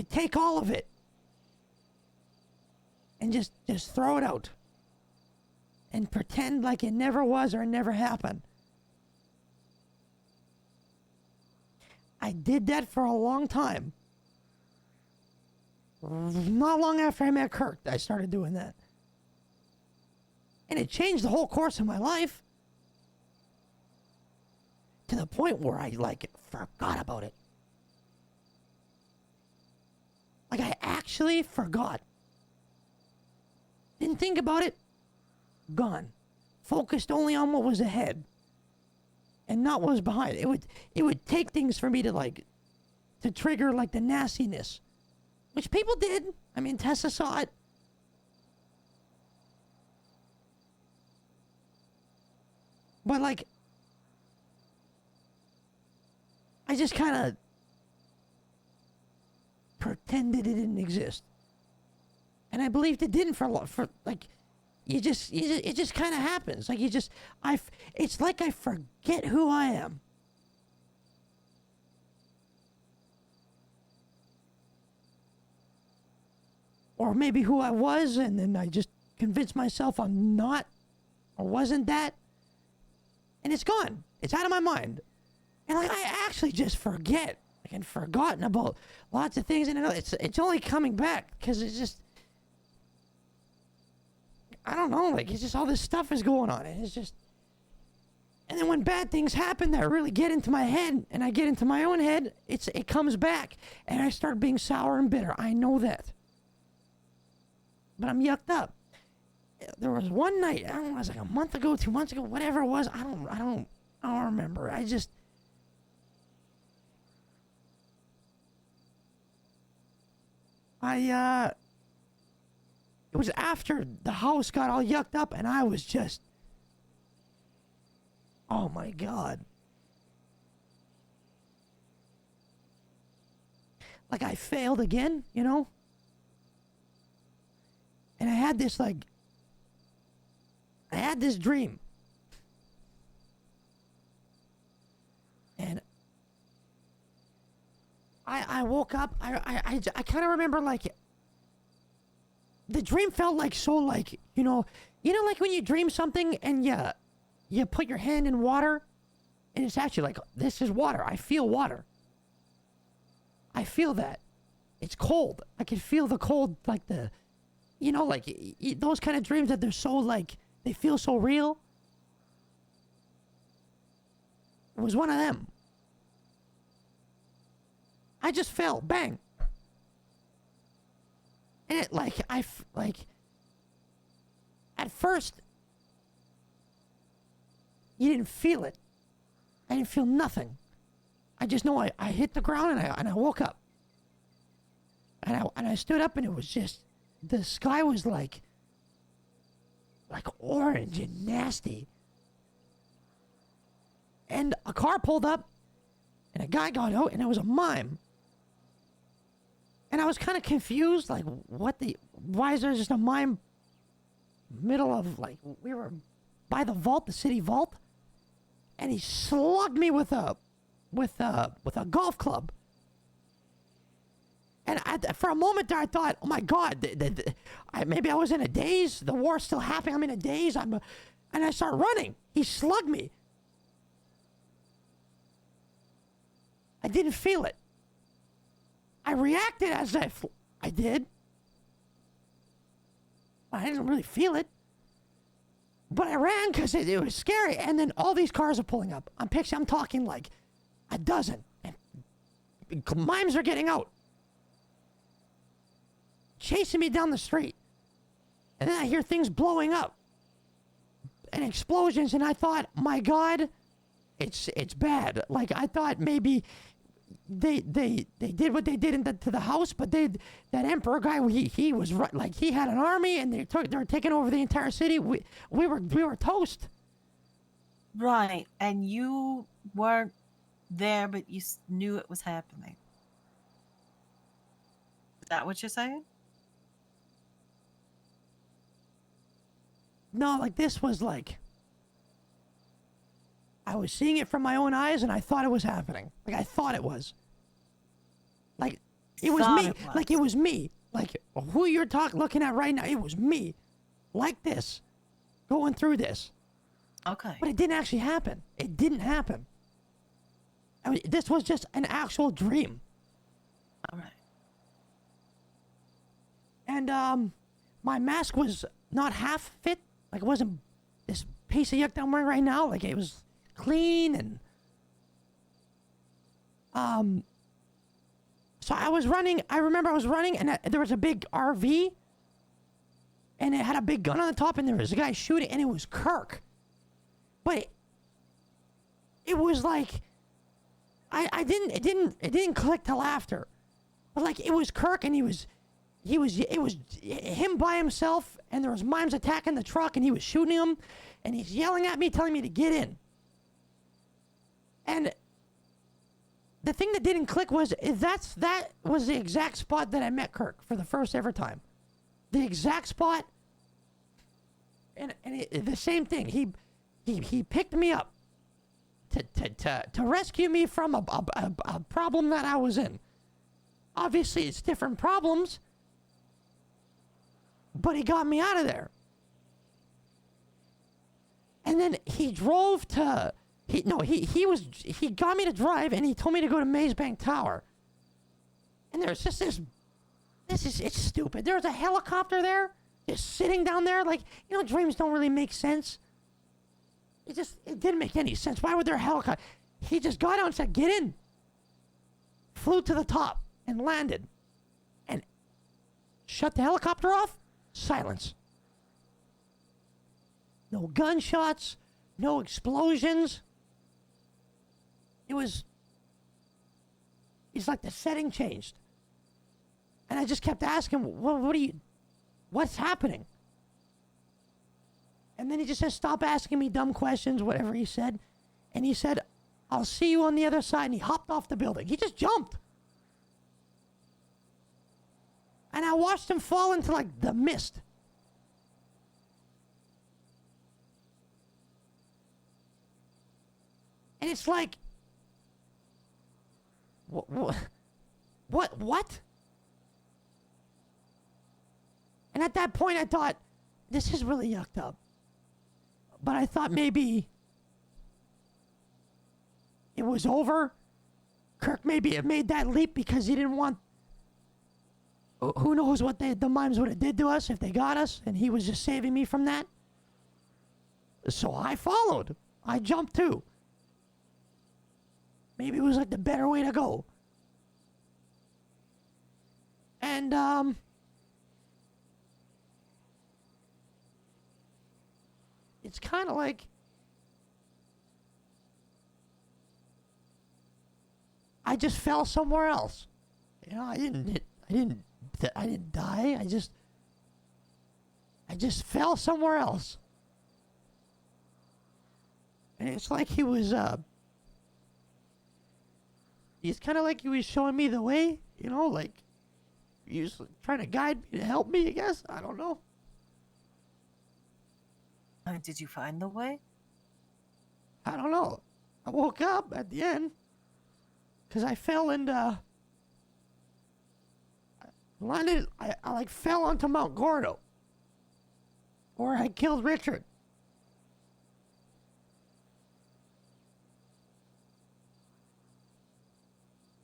take all of it and just throw it out and pretend like it never was or it never happened. I did that for a long time. Not long after I met Kirk, I started doing that. And it changed the whole course of my life. To the point where I, like, forgot about it. Like, I actually forgot. Didn't think about it. Gone. Focused only on what was ahead. And not what was behind. It would take things for me to, like, to trigger, like, the nastiness. Which people did. I mean, Tessa saw it. But, like, I just kind of pretended it didn't exist. And I believed it didn't for like, it just kind of happens. Like, it's like I forget who I am. Or maybe who I was, and then I just convinced myself I'm not, or wasn't that. And it's gone. It's out of my mind. And, like, I actually just forget. Like, I'd forgotten about lots of things, and it's only coming back, because it's just, I don't know, like, it's just all this stuff is going on, and it's just, and then when bad things happen that really get into my head, and I get into my own head, it comes back, and I start being sour and bitter. I know that. But I'm yucked up. There was one night, I don't know, it was like a month ago, 2 months ago, whatever it was, I don't remember. It was after the house got all yucked up, and I was just, oh my God. Like, I failed again, you know? And I had this dream. And I woke up, I kind of remember, like, the dream felt like so, like, you know, like when you dream something and you put your hand in water, and it's actually like, this is water. I feel water. I feel that. It's cold. I can feel the cold, like the, you know, like those kind of dreams that they're so, like, they feel so real. It was one of them. I just fell. Bang. And it, like, at first, you didn't feel it. I didn't feel nothing. I just know I hit the ground, and I woke up. And I stood up, and it was just, the sky was like orange and nasty. And a car pulled up, and a guy got out, and it was a mime. And I was kind of confused, like, why is there just a mime middle of, like, we were by the vault, the city vault, and he slugged me with a golf club. And for a moment there, I thought, oh my God, maybe I was in a daze. The war's still happening. I'm in a daze. And I start running. He slugged me. I didn't feel it. I reacted as if I did. I didn't really feel it. But I ran because it was scary. And then all these cars are pulling up. I'm talking like a dozen. And mimes are getting out. Chasing me down the street. And then I hear things blowing up. And explosions. And I thought, my God, it's bad. Like, I thought maybe they did what they did to the house, but that emperor guy, he was right, like, he had an army, and they were taking over the entire city. We were toast. Right, and you weren't there, but you knew it was happening. Is that what you're saying? No, like, this was like, I was seeing it from my own eyes, and I thought it was happening. Like, I thought it was. Like, it was me. Like, it was me. Like, who you're looking at right now, it was me. Like this. Going through this. Okay. But it didn't actually happen. It didn't happen. This was just an actual dream. All right. And my mask was not half fit. Like, it wasn't this piece of yuck that I'm wearing right now. Like, it was clean and so I was running. I remember I was running, and there was a big RV, and it had a big gun on the top, and there was a guy shooting, and it was Kirk. But it was like it didn't click till after. But like, it was Kirk, and it was him by himself, and there was mimes attacking the truck, and he was shooting him, and he's yelling at me, telling me to get in. And the thing that didn't click was that was the exact spot that I met Kirk for the first ever time. The exact spot. And the same thing. He picked me up to rescue me from a problem that I was in. Obviously, it's different problems, but he got me out of there. And then he drove to. He got me to drive, and he told me to go to Maze Bank Tower. And there's just it's stupid. There's a helicopter there, just sitting down there. Like, dreams don't really make sense. It didn't make any sense. Why would there a helicopter? He just got out and said, get in. Flew to the top and landed. And shut the helicopter off. Silence. No gunshots. No explosions. It's like the setting changed. And I just kept asking, what's happening? And then he just said, stop asking me dumb questions, whatever he said. And he said, I'll see you on the other side. And he hopped off the building. He just jumped. And I watched him fall into like the mist. And it's like, what? And at that point I thought, this is really yucked up. But I thought maybe it was over. Kirk maybe had made that leap because he didn't want, who knows what the mimes would have did to us if they got us, and he was just saving me from that. So I followed. I jumped too. Maybe it was like the better way to go. And, it's kind of like I just fell somewhere else. I didn't die. I just fell somewhere else. And it's like he was, it's kind of like he was showing me the way, like he was trying to guide me to help me, I guess. I don't know. Did you find the way? I don't know. I woke up at the end because I fell into. I like fell onto Mount Gordo, or I killed Richard.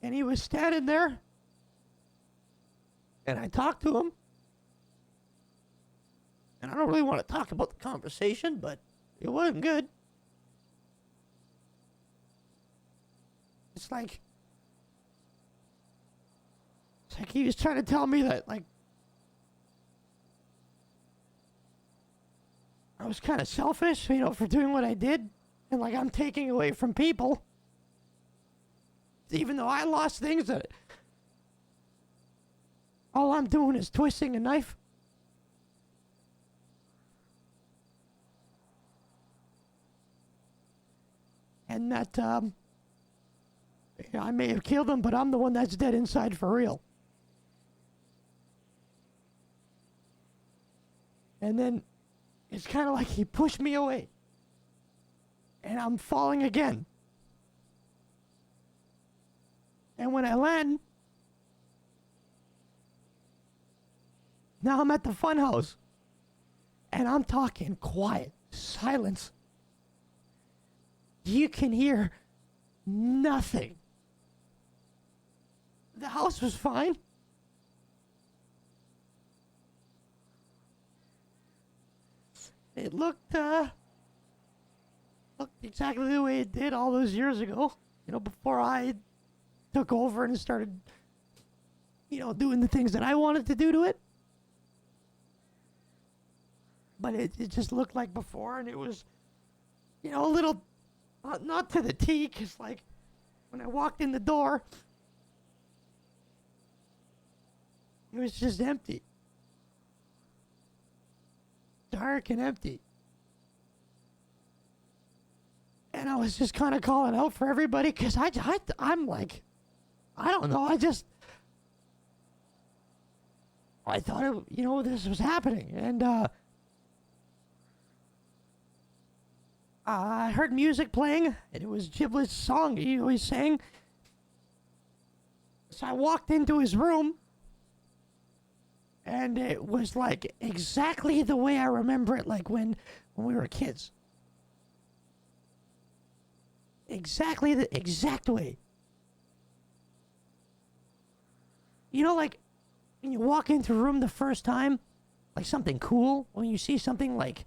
And he was standing there, and I talked to him. And I don't really want to talk about the conversation, but it wasn't good. It's like he was trying to tell me that, like, I was kind of selfish, for doing what I did. And, like, I'm taking away from people. Even though I lost things that all I'm doing is twisting a knife. And that, I may have killed him, but I'm the one that's dead inside for real. And then it's kind of like he pushed me away. And I'm falling again. And when I land, now I'm at the fun house. And I'm talking quiet, silence. You can hear Nothing. The house was fine. It looked exactly the way it did all those years ago. You know, before I took over and started, you know, doing the things that I wanted to do to it. But it just looked like before, and it was, you know, a little, not to the T, because, like, when I walked in the door, it was just empty. Dark and empty. And I was just kind of calling out for everybody, because I'm like, I don't know, I thought, you know, this was happening, and, I heard music playing, and it was Giblet's song he always sang. So I walked into his room, and it was like exactly the way I remember it, like when we were kids. Exactly the exact way. You know, like when you walk into a room the first time, like something cool, when you see something like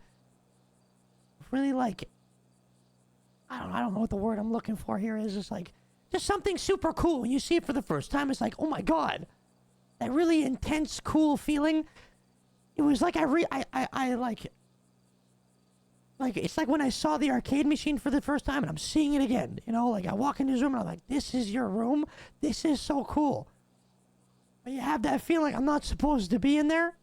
really like, I don't know what the word I'm looking for here is. It's like just something super cool. When you see it for the first time, it's like, oh my god, that really intense, cool feeling. It was like I like it's like when I saw the arcade machine for the first time, and I'm seeing it again. You know, like I walk in his room and I'm like, this is your room. This is so cool. But you have that feeling I'm not supposed to be in there.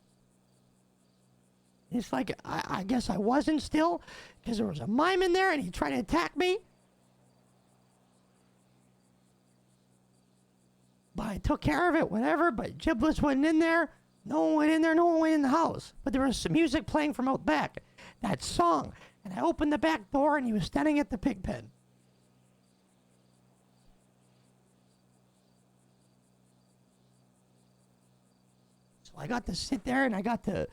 It's like, I guess I wasn't still, because there was a mime in there and he tried to attack me. But I took care of it, whatever, but Giblets wasn't in there. No one went in there, no one went in the house. But there was some music playing from out back, that song. And I opened the back door and he was standing at the pig pen. So I got to sit there and I got to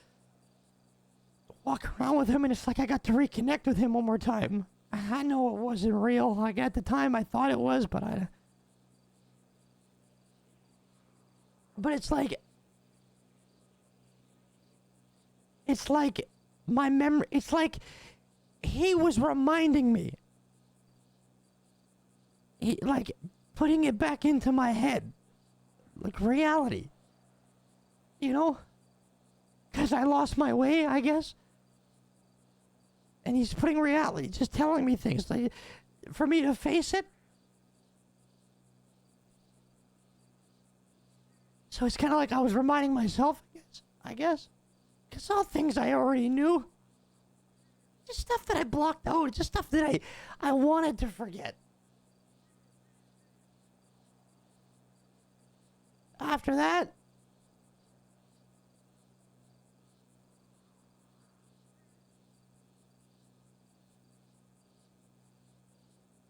walk around with him, and it's like I got to reconnect with him one more time. I know it wasn't real. Like at the time I thought it was, but it's like my memory, it's like he was reminding me. Like putting it back into my head. Like reality. You know? Because I lost my way, I guess. And he's putting reality, just telling me things like, for me to face it. So it's kind of like I was reminding myself, I guess. Because all things I already knew. Just stuff that I blocked out. Just stuff that I wanted to forget. After that,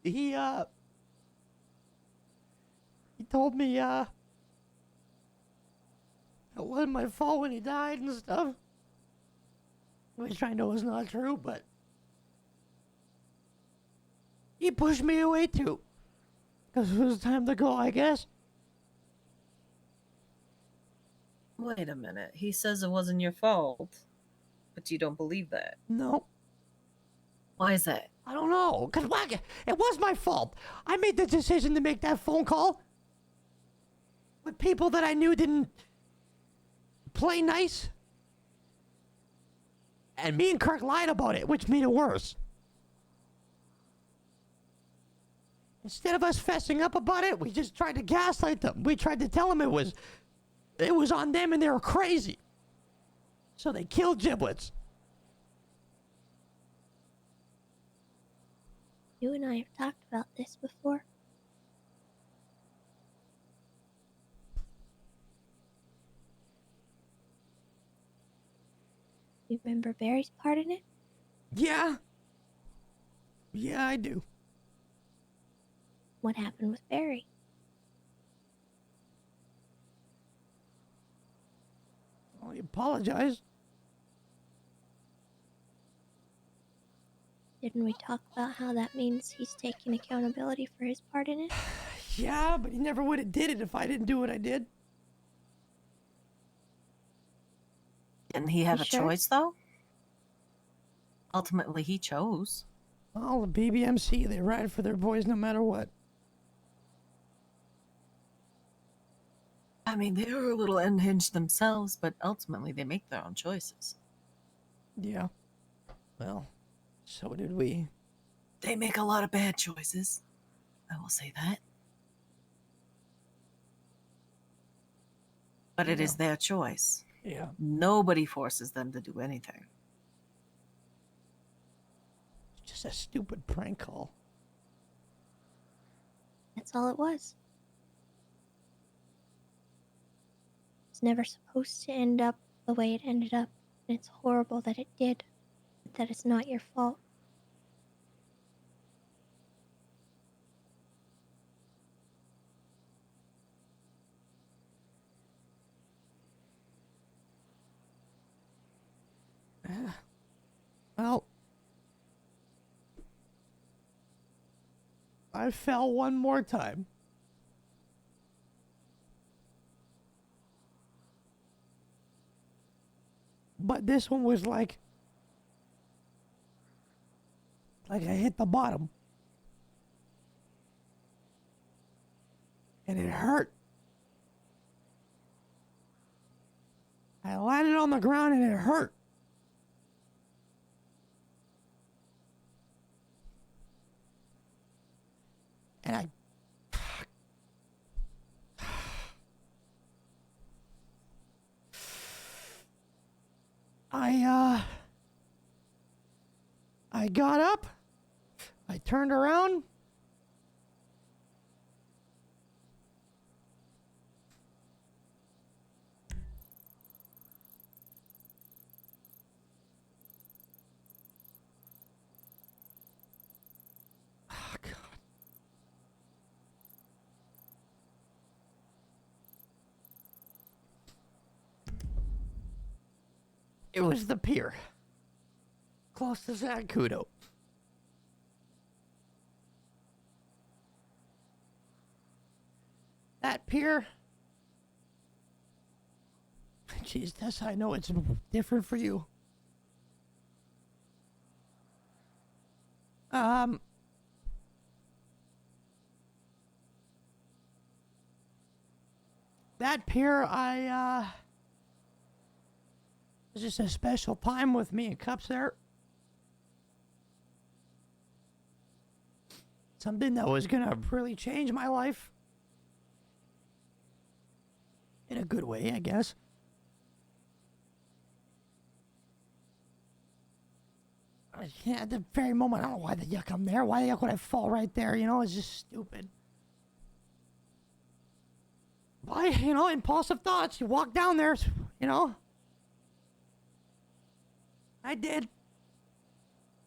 he told me, it wasn't my fault when he died and stuff. Which I know is not true, but he pushed me away too. Because it was time to go, I guess. Wait a minute. He says it wasn't your fault, but you don't believe that. No. Why is that? I don't know. Because it was my fault. I made the decision to make that phone call with people that I knew didn't play nice. And me and Kirk lied about it, which made it worse. Instead of us fessing up about it, we just tried to gaslight them. We tried to tell them it was on them and they were crazy. So they killed Giblets. You and I have talked about this before. You remember Barry's part in it? Yeah. Yeah, I do. What happened with Barry? Well, he apologized. Didn't we talk about how that means he's taking accountability for his part in it? Yeah, but he never would have did it if I didn't do what I did. Didn't he have You a sure? choice, though? Ultimately, he chose. Well, the BBMC, they ride for their boys no matter what. I mean, they're a little unhinged themselves, but ultimately they make their own choices. Yeah. Well, so did we. They make a lot of bad choices. I will say that. But it is their choice. Yeah. Nobody forces them to do anything. It's just a stupid prank call. That's all it was. It's never supposed to end up the way it ended up, and it's horrible that it did. But that is not your fault. Well, I fell one more time. But this one was like I hit the bottom. And it hurt. I landed on the ground and it hurt. And I got up, I turned around, oh God. It was the pier, close to Zancudo. That pier. Jeez, Tessa, I know it's different for you. That pier, it was just a special time with me and Cups there. Something that was gonna really change my life. In a good way, I guess. At the very moment, I don't know why the yuck I'm there. Why the yuck would I fall right there? You know, it's just stupid. Why, you know, impulsive thoughts. You walk down there, you know. I did.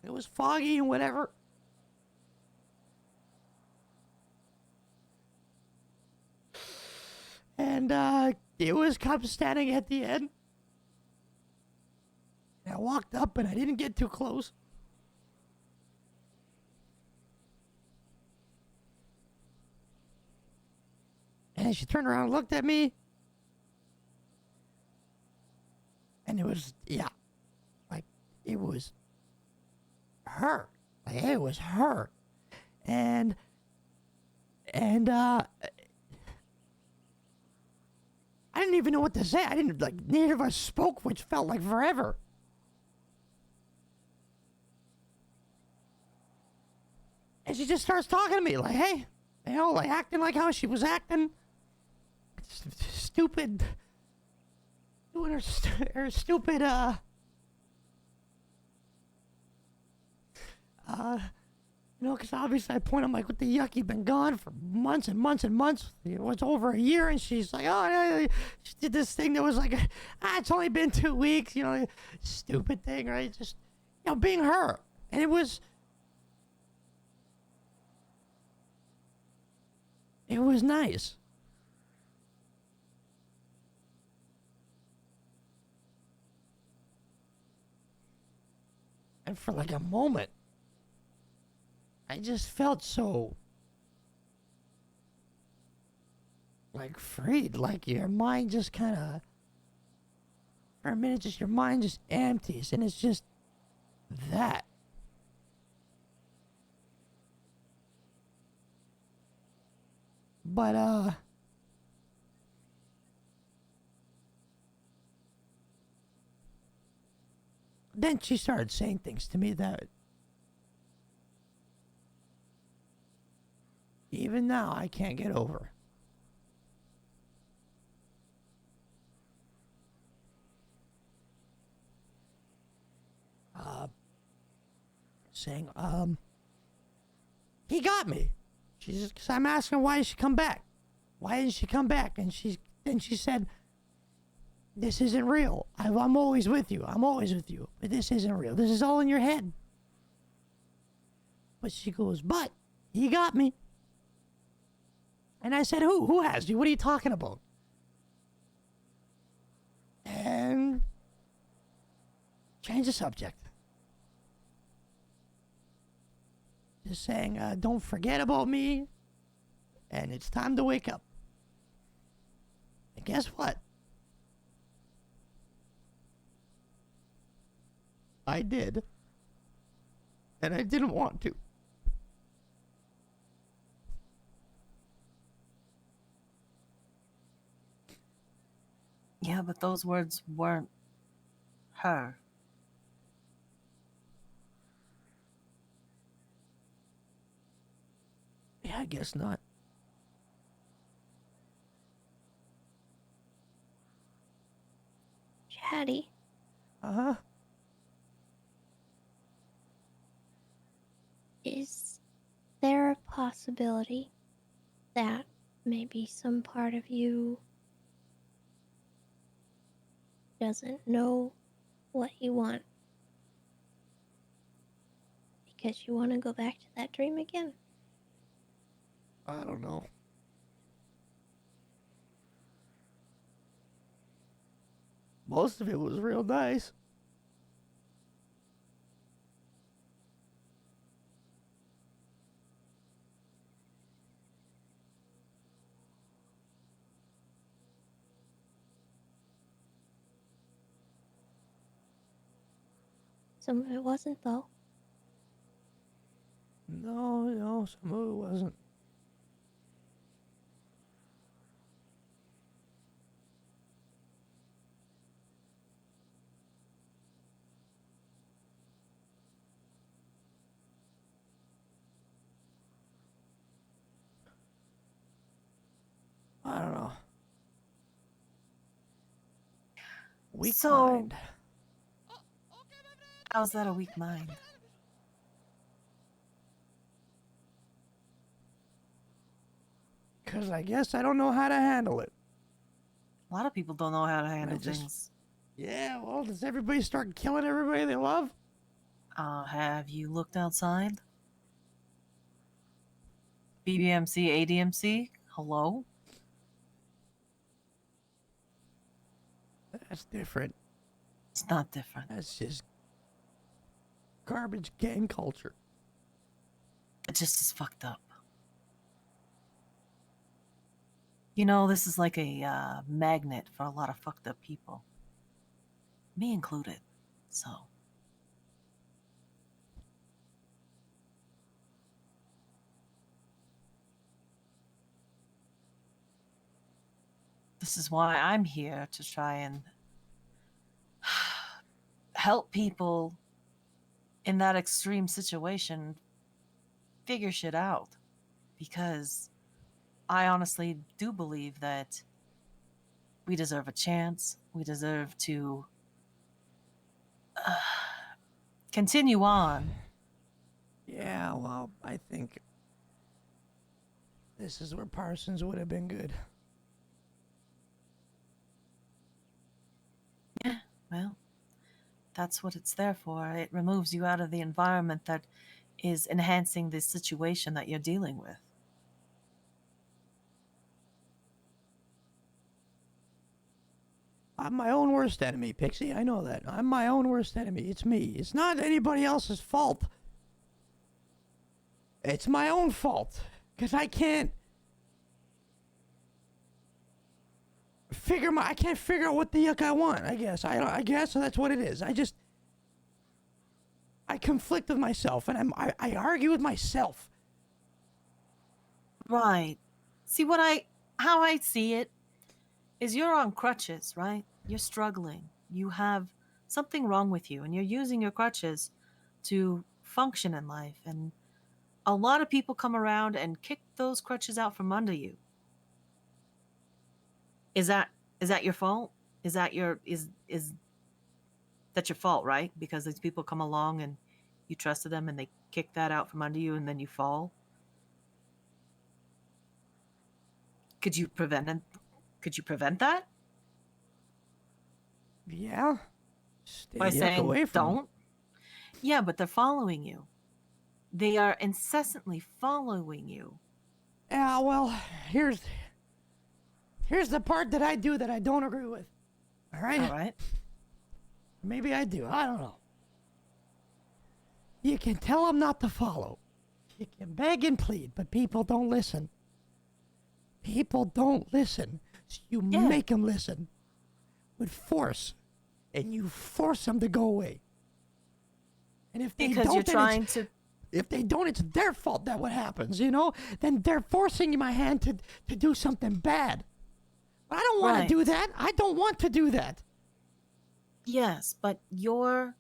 It was foggy and whatever. And, it was Cup standing at the end. And I walked up and I didn't get too close. And she turned around and looked at me. And it was, yeah. Like, it was her. Like, it was her. And I didn't even know what to say. I didn't, like, neither of us spoke, which felt like forever. And she just starts talking to me, like, hey, you know, like, acting like how she was acting. Stupid. Doing her stupid, you know, because obviously I point, I'm like, what the yuck, you've been gone for months and months and months. It was over a year, and she's like, oh, no, she did this thing that was like, it's only been 2 weeks, you know, stupid thing, right? Just, you know, being her. And it was nice. And for like a moment, I just felt so, like, freed. Like, your mind just kind of, for a minute, just your mind just empties, and it's just that. But, then she started saying things to me that even now I can't get over. Saying, he got me. She's, cause I'm asking why did she come back? Why didn't she come back? And she said, this isn't real. I'm always with you. I'm always with you. But this isn't real. This is all in your head. But she goes, but he got me. And I said, who? Who has you? What are you talking about? And change the subject. Just saying, don't forget about me. And it's time to wake up. And guess what? I did. And I didn't want to. Yeah, but those words weren't her. Yeah, I guess not. Chatty, Uh-huh. is there a possibility that maybe some part of you doesn't know what you want because you want to go back to that dream again? I don't know. Most of it was real nice. Some of it wasn't, though. No, some of it wasn't. I don't know. Weak So- mind. How's that a weak mind? Because I guess I don't know how to handle it. A lot of people don't know how to handle just- things. Yeah, well, does everybody start killing everybody they love? Have you looked outside? BBMC, ADMC? Hello? That's different. It's not different. That's just garbage gang culture. It just is fucked up. You know, this is like a magnet for a lot of fucked up people. Me included. So. This is why I'm here to try and help people in that extreme situation figure shit out. Because I honestly do believe that we deserve a chance. We deserve to continue on. Yeah, well, I think this is where Parsons would have been good. Yeah, well, that's what it's there for. It removes you out of the environment that is enhancing the situation that you're dealing with. I'm my own worst enemy, Pixie. I know that. I'm my own worst enemy. It's me. It's not anybody else's fault. It's my own fault. Because I can't I can't figure out what the yuck I want, I guess. I guess so that's what it is. I conflict with myself, and I argue with myself. Right. See, how I see it is you're on crutches, right? You're struggling. You have something wrong with you, and you're using your crutches to function in life. And a lot of people come around and kick those crutches out from under you. Is that your fault? Is that your fault, right? Because these people come along and you trusted them and they kick that out from under you and then you fall. Could you prevent that? Yeah. Stay By the yuck saying away from me. don't? Yeah, but they're following you. They are incessantly following you. Yeah, well, here's the part that I do that I don't agree with. All right? All right. Maybe I do. I don't know. You can tell them not to follow. You can beg and plead, but people don't listen. People don't listen. So you make them listen with force, and you force them to go away. And if they Because don't, you're then trying to. if they don't, it's their fault that what happens, you know? Then they're forcing my hand to do something bad. But I don't want Right. to do that. I don't want to do that. Yes, but you're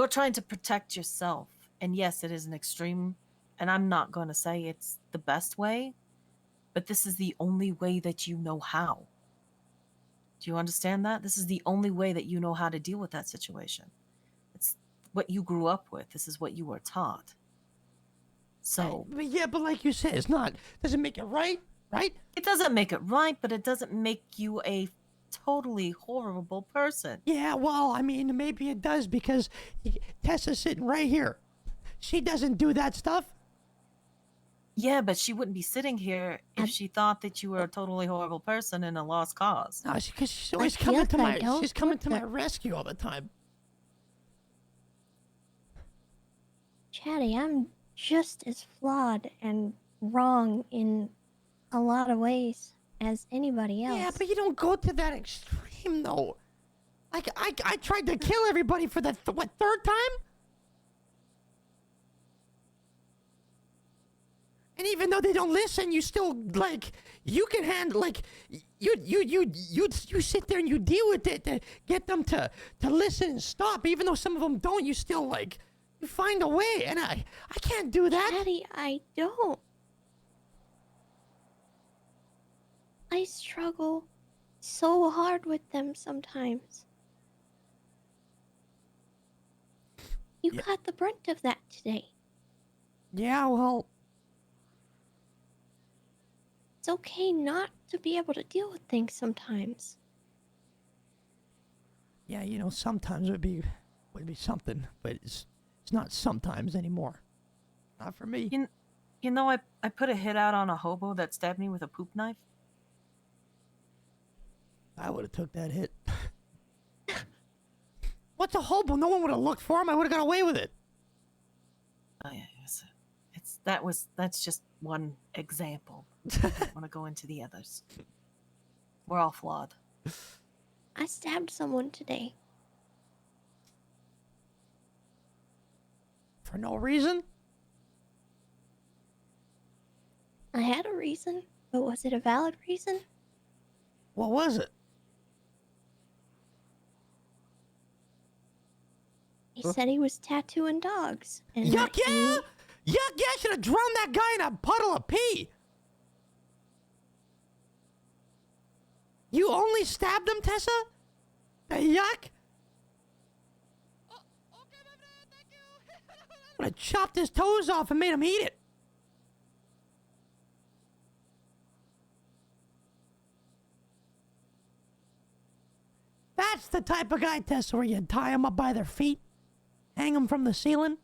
trying to protect yourself. And yes, it is an extreme, and I'm not going to say it's the best way, but this is the only way that you know how. Do you understand that? This is the only way that you know how to deal with that situation. It's what you grew up with. This is what you were taught. So, But like you said, doesn't make it right, right? it doesn't make it right, but it doesn't make you a totally horrible person. Yeah, well, I mean, maybe it does because Tessa's sitting right here. She doesn't do that stuff. Yeah, but she wouldn't be sitting here if she thought that you were a totally horrible person in a lost cause. No, because she's always Like, coming yuck, to I my don't she's coming want to my that. rescue all the time. Chatty, I'm just as flawed and wrong in a lot of ways as anybody else. Yeah, but you don't go to that extreme though. Like I tried to kill everybody for the third time? And even though they don't listen, you still like you can handle like you sit there and you deal with it to get them to listen and stop. Even though some of them don't, you still like you find a way. And I can't do that. Chatty, I don't. I struggle so hard with them sometimes. You Yeah. got the brunt of that today. Yeah, well, It's okay not to be able to deal with things sometimes. yeah, you know, sometimes would be something, but it's not sometimes anymore. Not for me. You know, I put a hit out on a hobo that stabbed me with a poop knife. I would have took that hit. What's a hobo? No one would have looked for him. I would have got away with it. Oh yeah, that's just one example. I don't want to go into the others. We're all flawed. I stabbed someone today. For no reason? I had a reason, but was it a valid reason? What was it? He said he was tattooing dogs. And Yuck, that yeah! he- Yuck, yeah! I should have drowned that guy in a puddle of pee! You only stabbed him, Tessa? Yuck! I would have chopped his toes off and made him eat it. That's the type of guy, Tessa, where you tie them up by their feet, hang them from the ceiling,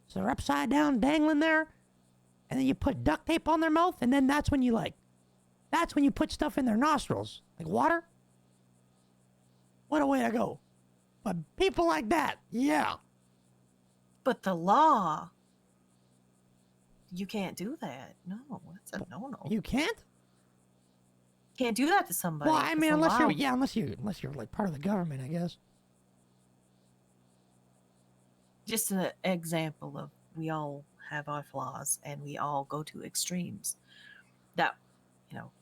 so they're upside down, dangling there, and then you put duct tape on their mouth, and then that's when you put stuff in their nostrils, like water. What a way to go. But people like that, yeah. But the law, you can't do that. No, that's a no-no. You can't? Can't do that to somebody. Well, I It's mean, a unless law. unless you're like part of the government, I guess. Just an example of we all have our flaws and we all go to extremes. That,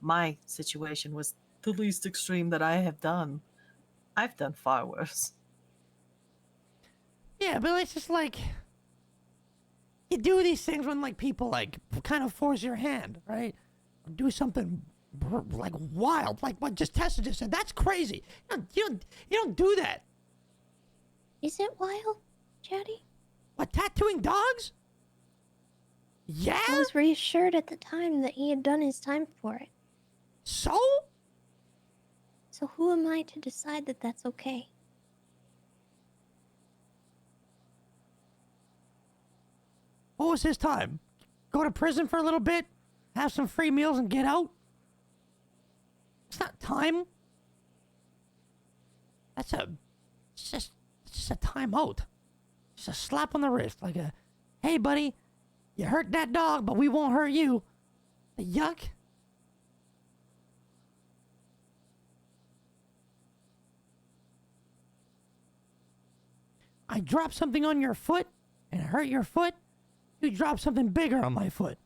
my situation was the least extreme that I have done. I've done far worse. Yeah, but it's just like you do these things when like people like kind of force your hand, right? Or do something like wild, like what just Tessa just said. That's crazy. You don't do that. Is it wild, Chatty? What, tattooing dogs? Yeah. I was reassured at the time that he had done his time for it. So? So who am I to decide that that's okay? What was his time? Go to prison for a little bit, have some free meals, and get out? It's not time. It's just a time out. Just a slap on the wrist, like a, hey buddy, you hurt that dog, but we won't hurt you. The yuck. I dropped something on your foot and it hurt your foot. You dropped something bigger on my foot.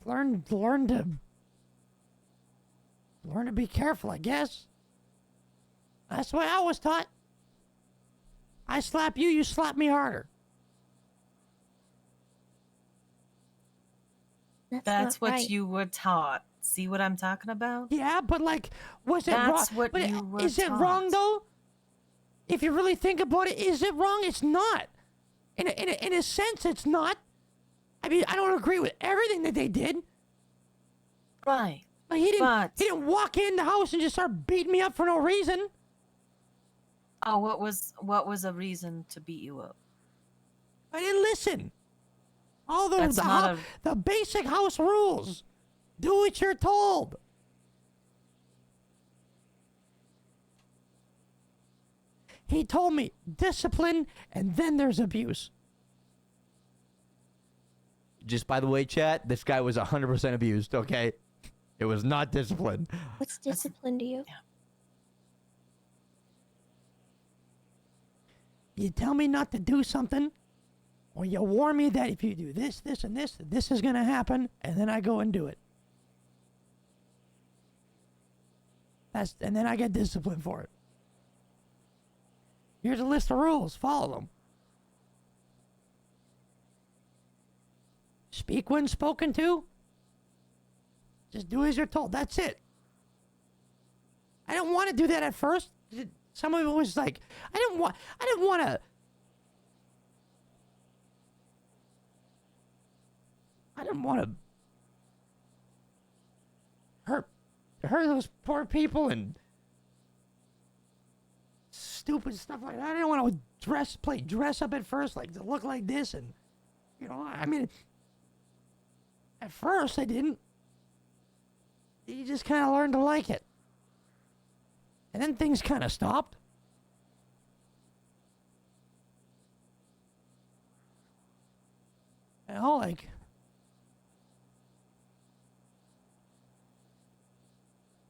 Learn to be careful, I guess. That's the way I was taught. I slap you, you slap me harder. That's not what right. you were taught. See what I'm talking about? Yeah, but like, was it wrong? That's what But you were is it wrong taught. though? If you really think about it, is it wrong? It's not. In a sense, it's not. I mean, I don't agree with everything that they did. Right. Like he But- didn't walk in the house and just start beating me up for no reason. Oh, what was a reason to beat you up? I didn't listen. All That's not the basic house rules. Do what you're told. He told me discipline and then there's abuse. Just by the way, chat, this guy was 100% abused, okay? It was not discipline. What's discipline to you? You tell me not to do something, or you warn me that if you do this, this, and this is going to happen, and then I go and do it. And then I get disciplined for it. Here's a list of rules. Follow them. Speak when spoken to. Just do as you're told. That's it. I didn't want to do that at first. Some of it was like, I didn't want to. I didn't want to hurt those poor people and stupid stuff like that. I didn't want to play dress up at first, like to look like this, and I mean, at first I didn't. You just kind of learned to like it, and then things kind of stopped. Like.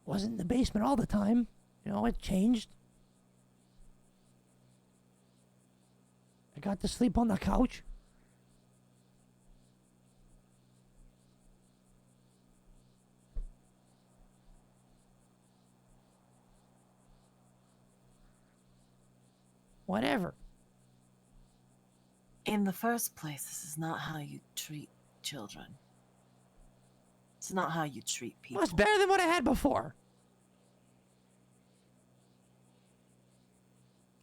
Wasn't in the basement all the time. It changed. I got to sleep on the couch. Whatever. In the first place, this is not how you treat children. It's not how you treat people. Well, it's better than what I had before.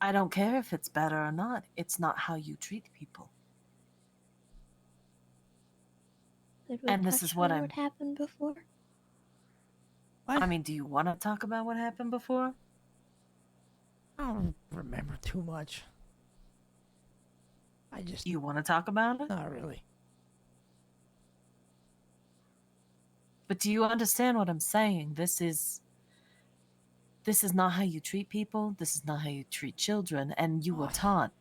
I don't care if it's better or not. It's not how you treat people. Could we And this touch is what on I'm- what happened before? What? I mean, do you want to talk about what happened before? I don't remember too much. I just... You want to talk about it? Not really. But do you understand what I'm saying? This is this is not how you treat people. This is not how you treat children. And you were Oh. taught.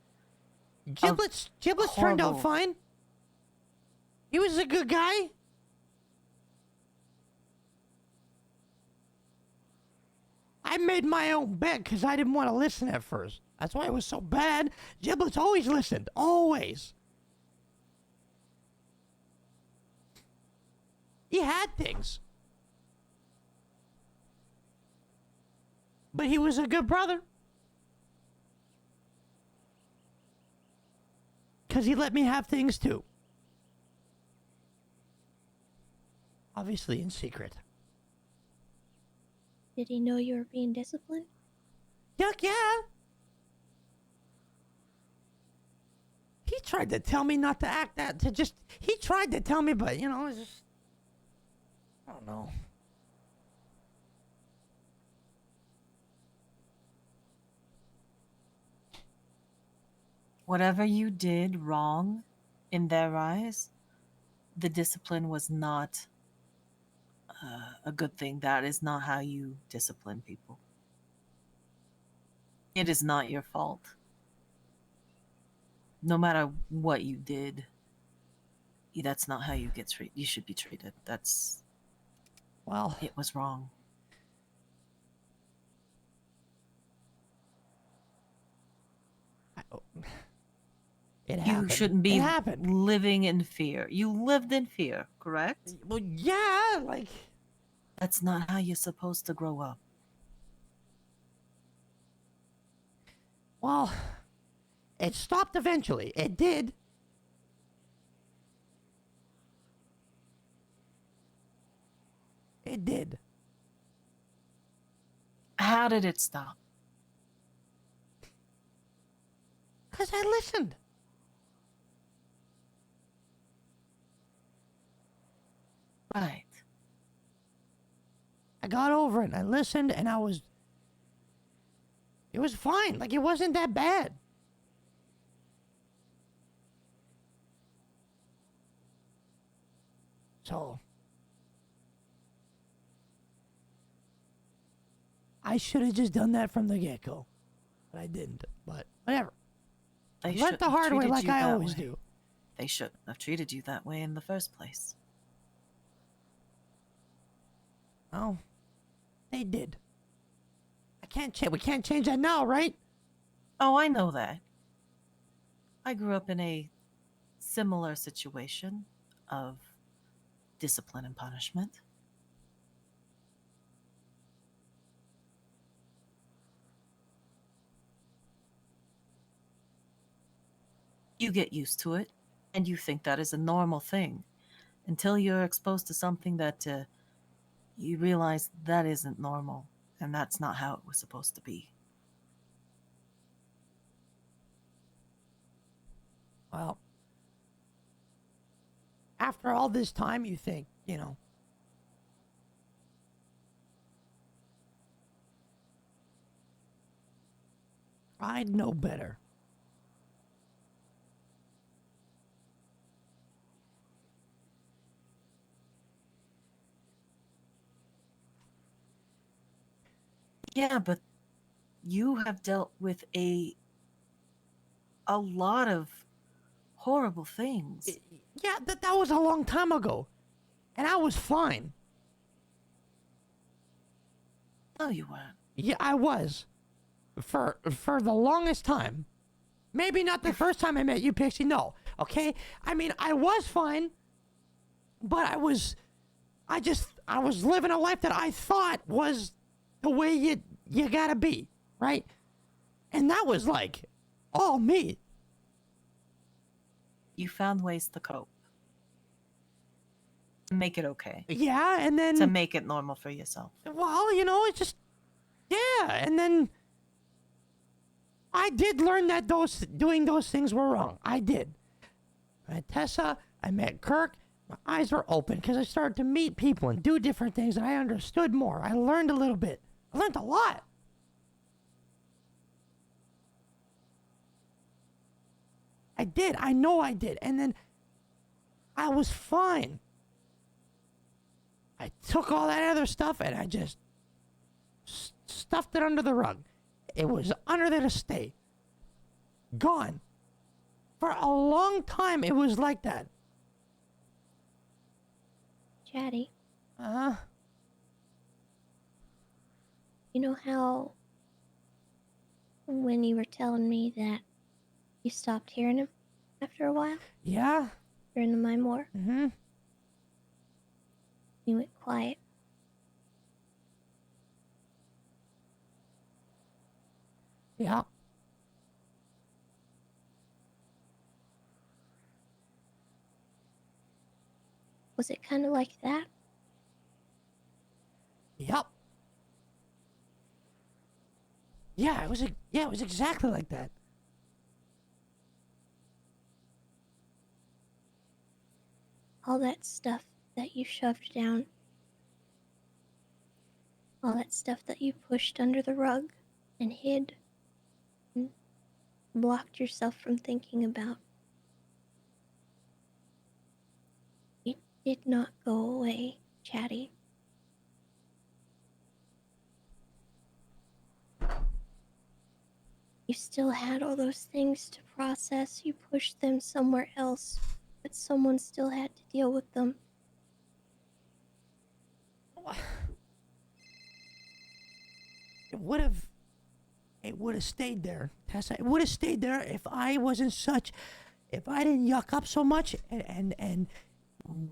Giblets turned out horrible- fine. He was a good guy. I made my own bed because I didn't want to listen at first. That's why it was so bad. Giblets always listened. Always. He had things. But he was a good brother. Because he let me have things too. Obviously in secret. Did he know you were being disciplined? Yuck, yeah. He tried to tell me not to act that, he tried to tell me, but, you know, it's just, I don't know. Whatever you did wrong in their eyes, the discipline was not a good thing. That is not how you discipline people. It is not your fault. No matter what you did, that's not how you get treated. You should be treated. Well, It was wrong. it You happened. shouldn't be It happened. living in fear. You lived in fear, correct? Well, yeah, like, That's not how you're supposed to grow up. well, it stopped eventually. It did. It did. How did it stop? Because I listened. Right. I got over it and I listened and it was fine. Like, it wasn't that bad. So, I should have just done that from the get-go. But I didn't. But whatever. They I learned shouldn't the have hard way treated like you I that always way. do. They shouldn't have treated you that way in the first place. Oh, they did. We can't change that now, right? Oh, I know that. I grew up in a similar situation of discipline and punishment. You get used to it, and you think that is a normal thing until you're exposed to something that you realize that isn't normal, and that's not how it was supposed to be. Well, after all this time, you think, you know, I'd know better. Yeah, but you have dealt with a lot of horrible things. Yeah, that was a long time ago. And I was fine. No, you weren't. Yeah, I was. For the longest time. Maybe not the first time I met you, Pixie, no. Okay? I mean, I was fine. But I was living a life that I thought was the way you gotta be, right? And that was like all me. You found ways to cope. To make it okay. Yeah, and then To make it normal for yourself. well, you know, it's just yeah, and then I did learn that doing those things were wrong. I did. I met Tessa, I met Kirk. My eyes were open because I started to meet people and do different things, and I understood more. I learned a little bit. I learned a lot. I did. I know I did. And then I was fine. I took all that other stuff and I just stuffed it under the rug. It was under there to stay. Gone. For a long time, it was like that. Chatty, Uh-huh. you know how when you were telling me that you stopped hearing him after a while Yeah? during the Mime War? Mm-hmm. You went quiet. Yeah. Was it kind of like that? Yep. Yeah, it was exactly like that. All that stuff that you shoved down. All that stuff that you pushed under the rug and hid and blocked yourself from thinking about. It did not go away, Chatty. You still had all those things to process. You pushed them somewhere else, but someone still had to deal with them. It would have stayed there, Tessa. It would have stayed there if I didn't yuck up so much and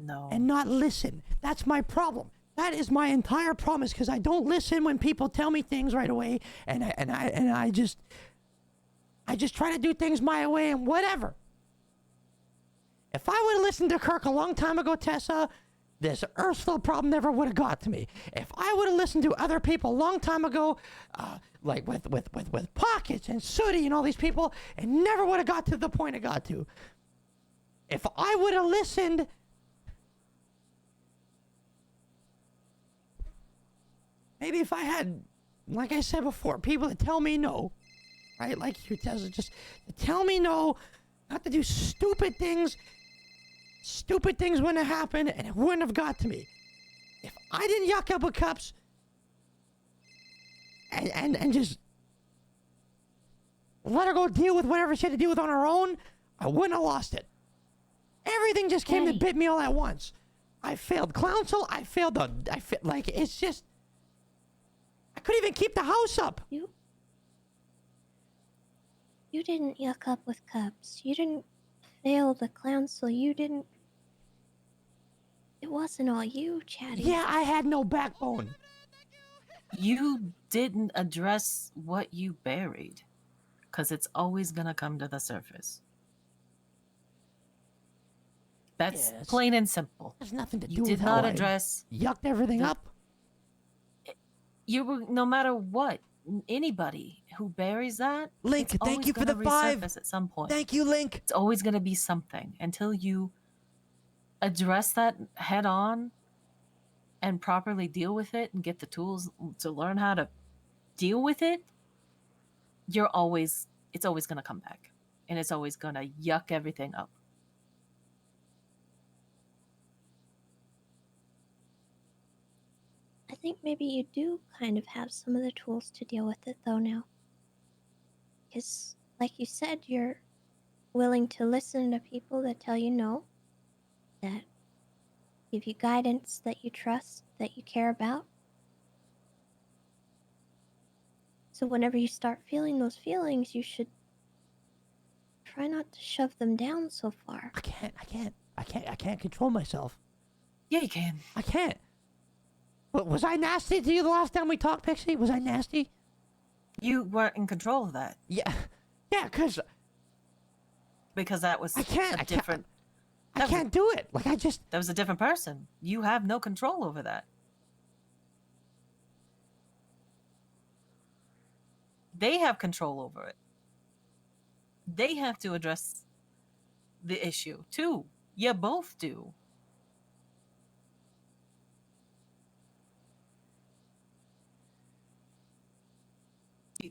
No. not listen. That's my problem. That is my entire problem, is because I don't listen when people tell me things right away, and I just try to do things my way and whatever. If I would have listened to Kirk a long time ago, Tessa, this Ursula problem never would have got to me. If I would have listened to other people a long time ago, like with Pockets and Sooty and all these people, it never would have got to the point it got to. If I would have listened, maybe if I had, like I said before, people that tell me no, right? Like you, Tessa, just tell me no, not to do stupid things. Stupid things wouldn't have happened, and it wouldn't have got to me. If I didn't yuck up with cups and just let her go deal with whatever she had to deal with on her own, I wouldn't have lost it. Everything just came to bit me all at once. I failed counsel. It's just, I couldn't even keep the house up. You didn't yuck up with cups. You didn't fail the council. You didn't. It wasn't all you, Chatty. Yeah, I had no backbone. You didn't address what you buried, because it's always going to come to the surface. That's Yes. plain and simple. There's nothing to do You with did how not I address. yucked everything the- up. You were, no matter what, anybody who buries that, Link, it's thank always you for gonna the 5. resurface at some point. Thank you, Link. It's always going to be something until you address that head on and properly deal with it and get the tools to learn how to deal with it. It's always going to come back, and it's always going to yuck everything up. I think maybe you do kind of have some of the tools to deal with it, though, now. Because, like you said, you're willing to listen to people that tell you no, that give you guidance that you trust, that you care about. So whenever you start feeling those feelings, you should try not to shove them down so far. I can't control myself. Yeah, you can. I can't. But was I nasty to you the last time we talked, Pixie? Was I nasty? You weren't in control of that Yeah, because that was I can't. different. I can't do it. Like That was a different person. You have no control over that. They have control over it. They have to address the issue too. You both do.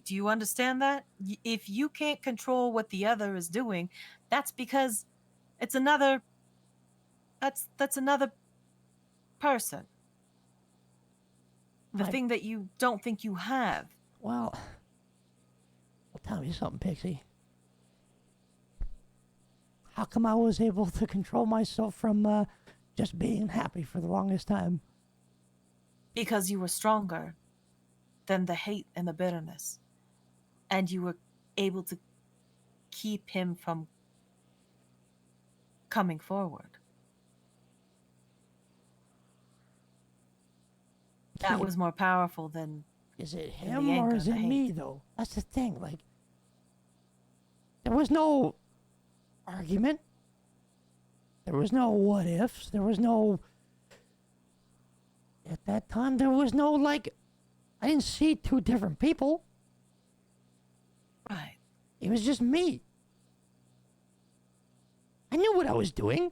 Do you understand that? If you can't control what the other is doing, that's because it's another. That's another person. The thing that you don't think you have. Well, I'll tell you something, Pixie. How come I was able to control myself from just being happy for the longest time? Because you were stronger than the hate and the bitterness. And you were able to keep him from coming forward. That was more powerful than... Is it the him or anger is and it the me, hate. though? That's the thing. Like, there was no argument. There was no what ifs. There was no... At that time, there was no, like... I didn't see two different people. Right. It was just me. I knew what I was doing.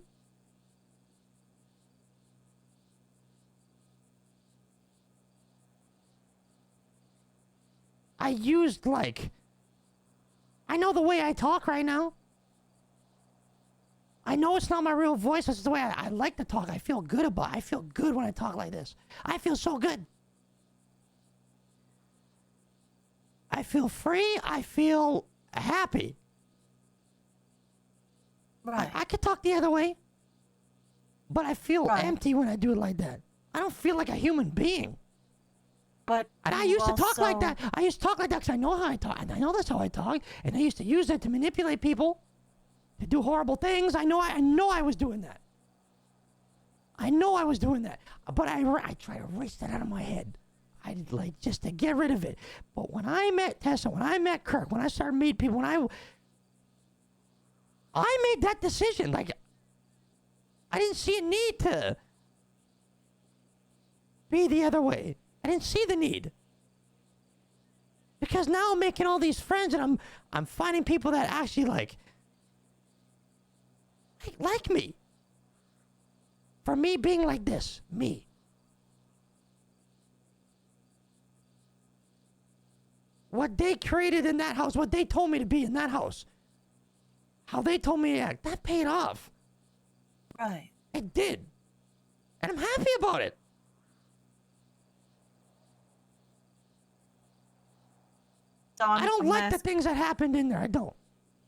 I used, like... I know the way I talk right now. I know it's not my real voice. This is the way I like to talk. I feel good about it. I feel good when I talk like this. I feel so good. I feel free. I feel happy. Right. I could talk the other way. But I feel Right. empty when I do it like that. I don't feel like a human being. But And I you used to talk like also- that. I used to talk like that because I know how I talk. And I know that's how I talk. And I used to use that to manipulate people, to do horrible things. I know I was doing that. I know I was doing that. But I try to erase that out of my head. I did, like, just to get rid of it. But when I met Tessa, when I met Kirk, when I started meeting people, when I made that decision. Like, I didn't see a need to be the other way. I didn't see the need. Because now I'm making all these friends and I'm finding people that actually like me. For me being like this. Me. What they created in that house, what they told me to be in that house, how they told me to act, that paid off. Right. It did. And I'm happy about it. So I don't like the asking- things that happened in there. I don't.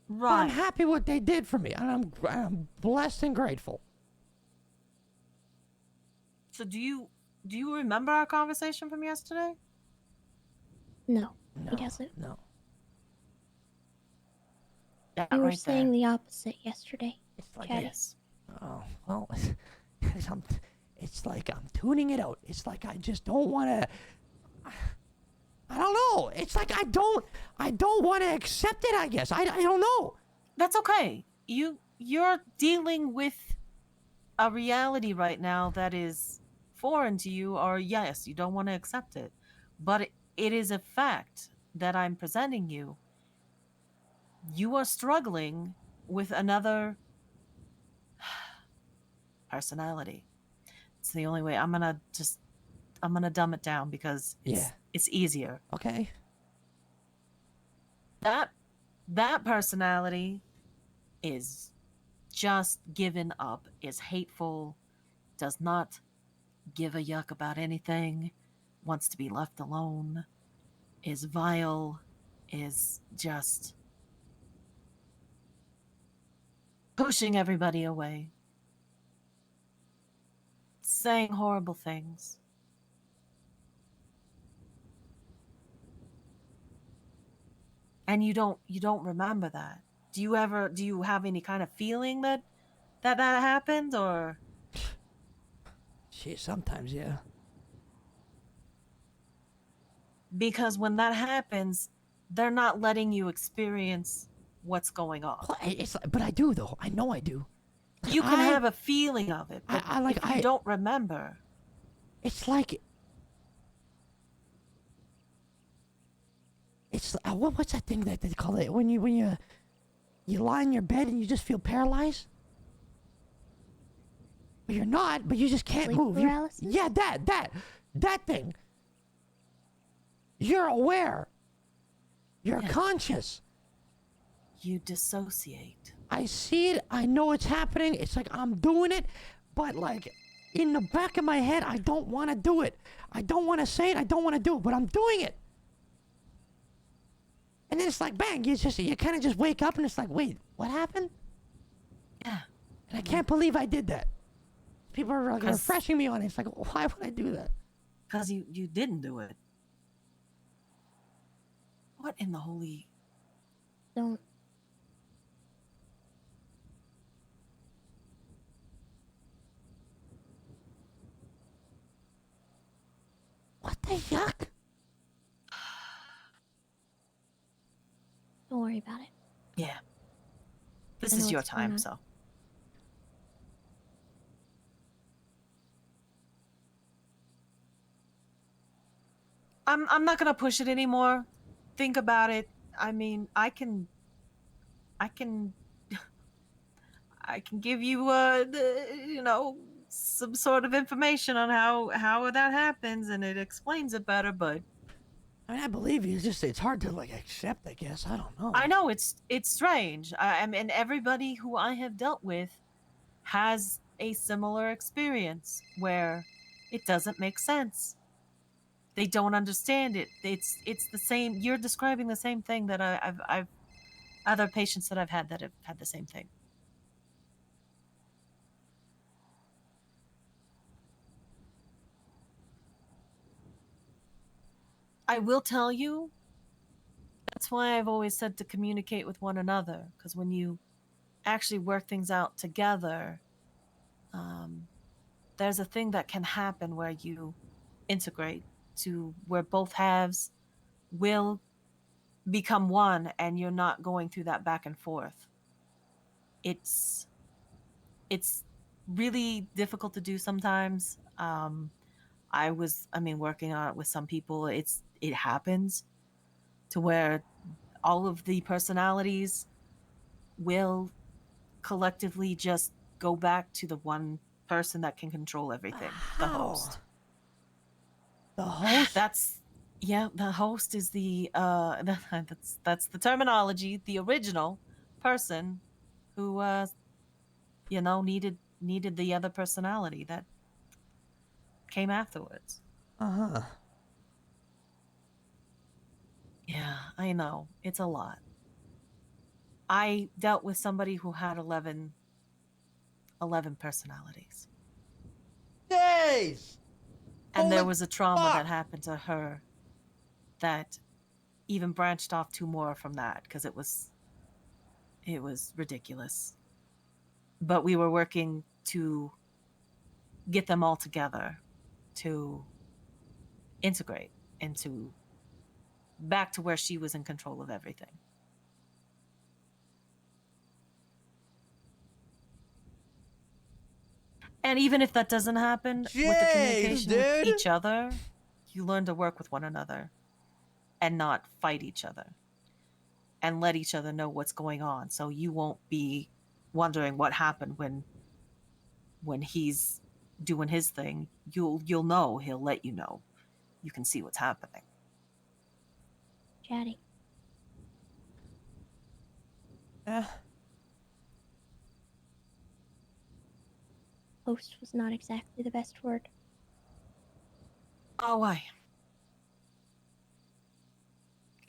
But I'm Right. happy what they did for me. And I'm blessed and grateful. So do you remember our conversation from yesterday? No, No, he doesn't. no. Yeah, You were right saying there. the opposite yesterday. It's like Chatty. Yes. oh well, it's like I'm tuning it out. It's like I just don't want to. I don't know. It's like I don't want to accept it. I guess I don't know. That's okay. You're dealing with a reality right now that is foreign to you, or yes, you don't want to accept it. But it is a fact that I'm presenting you. You are struggling with another personality. It's the only way. I'm gonna dumb it down because it's easier. Okay. That personality is just given up, is hateful, does not give a yuck about anything, wants to be left alone, is vile, is just pushing everybody away, saying horrible things. And you don't remember that. Do you have any kind of feeling that happened, or Shit, sometimes yeah. because when that happens, they're not letting you experience what's going on. Well, it's like, but I do though. I know I do. You can I- have a feeling of it, but if you don't remember. It's like it's what's that thing that they call it when you lie in your bed and you just feel paralyzed? But you're not, but you just can't Sleep move. paralysis? Yeah, that thing. You're aware. You're Yeah. conscious. You dissociate. I see it. I know it's happening. It's like I'm doing it, but like in the back of my head, I don't want to do it. I don't want to say it. I don't want to do it, but I'm doing it. And then it's like, bang, you kind of just wake up and it's like, wait, what happened? Yeah. And I can't believe I did that. People are like 'Cause- refreshing me on it. It's like, why would I do that? Because you didn't do it. What in the holy... Don't. What the yuck? Don't worry about it. Yeah. This I know is your what's going time, on. so. I'm not gonna push it anymore. Think about it. I mean, I can I can give you some sort of information on how that happens, and it explains it better, but I mean, I believe you. It's just, it's hard to like accept, I guess. I don't know. I know it's strange. I mean, everybody who I have dealt with has a similar experience where it doesn't make sense. They don't understand it. It's the same. You're describing the same thing that I've other patients that I've had that have had the same thing. I will tell you, that's why I've always said to communicate with one another, because when you actually work things out together, there's a thing that can happen where you integrate to where both halves will become one and you're not going through that back and forth. It's really difficult to do sometimes. Working on it with some people, it happens to where all of the personalities will collectively just go back to the one person that can control everything, the How? host. The host? The host is the that's the terminology, the original person who needed the other personality that came afterwards. Uh-huh. Yeah, I know. It's a lot. I dealt with somebody who had 11 personalities. Days. And there Holy was a trauma fuck. that happened to her that even branched off 2 more from that, because it was ridiculous. But we were working to get them all together to integrate into back to where she was in control of everything. And even if that doesn't happen, with the Jeez, communication with dude. each other, you learn to work with one another and not fight each other and let each other know what's going on, so you won't be wondering what happened when he's doing his thing. You'll know. He'll let you know. You can see what's happening. Chatty. Host was not exactly the best word. Oh, why?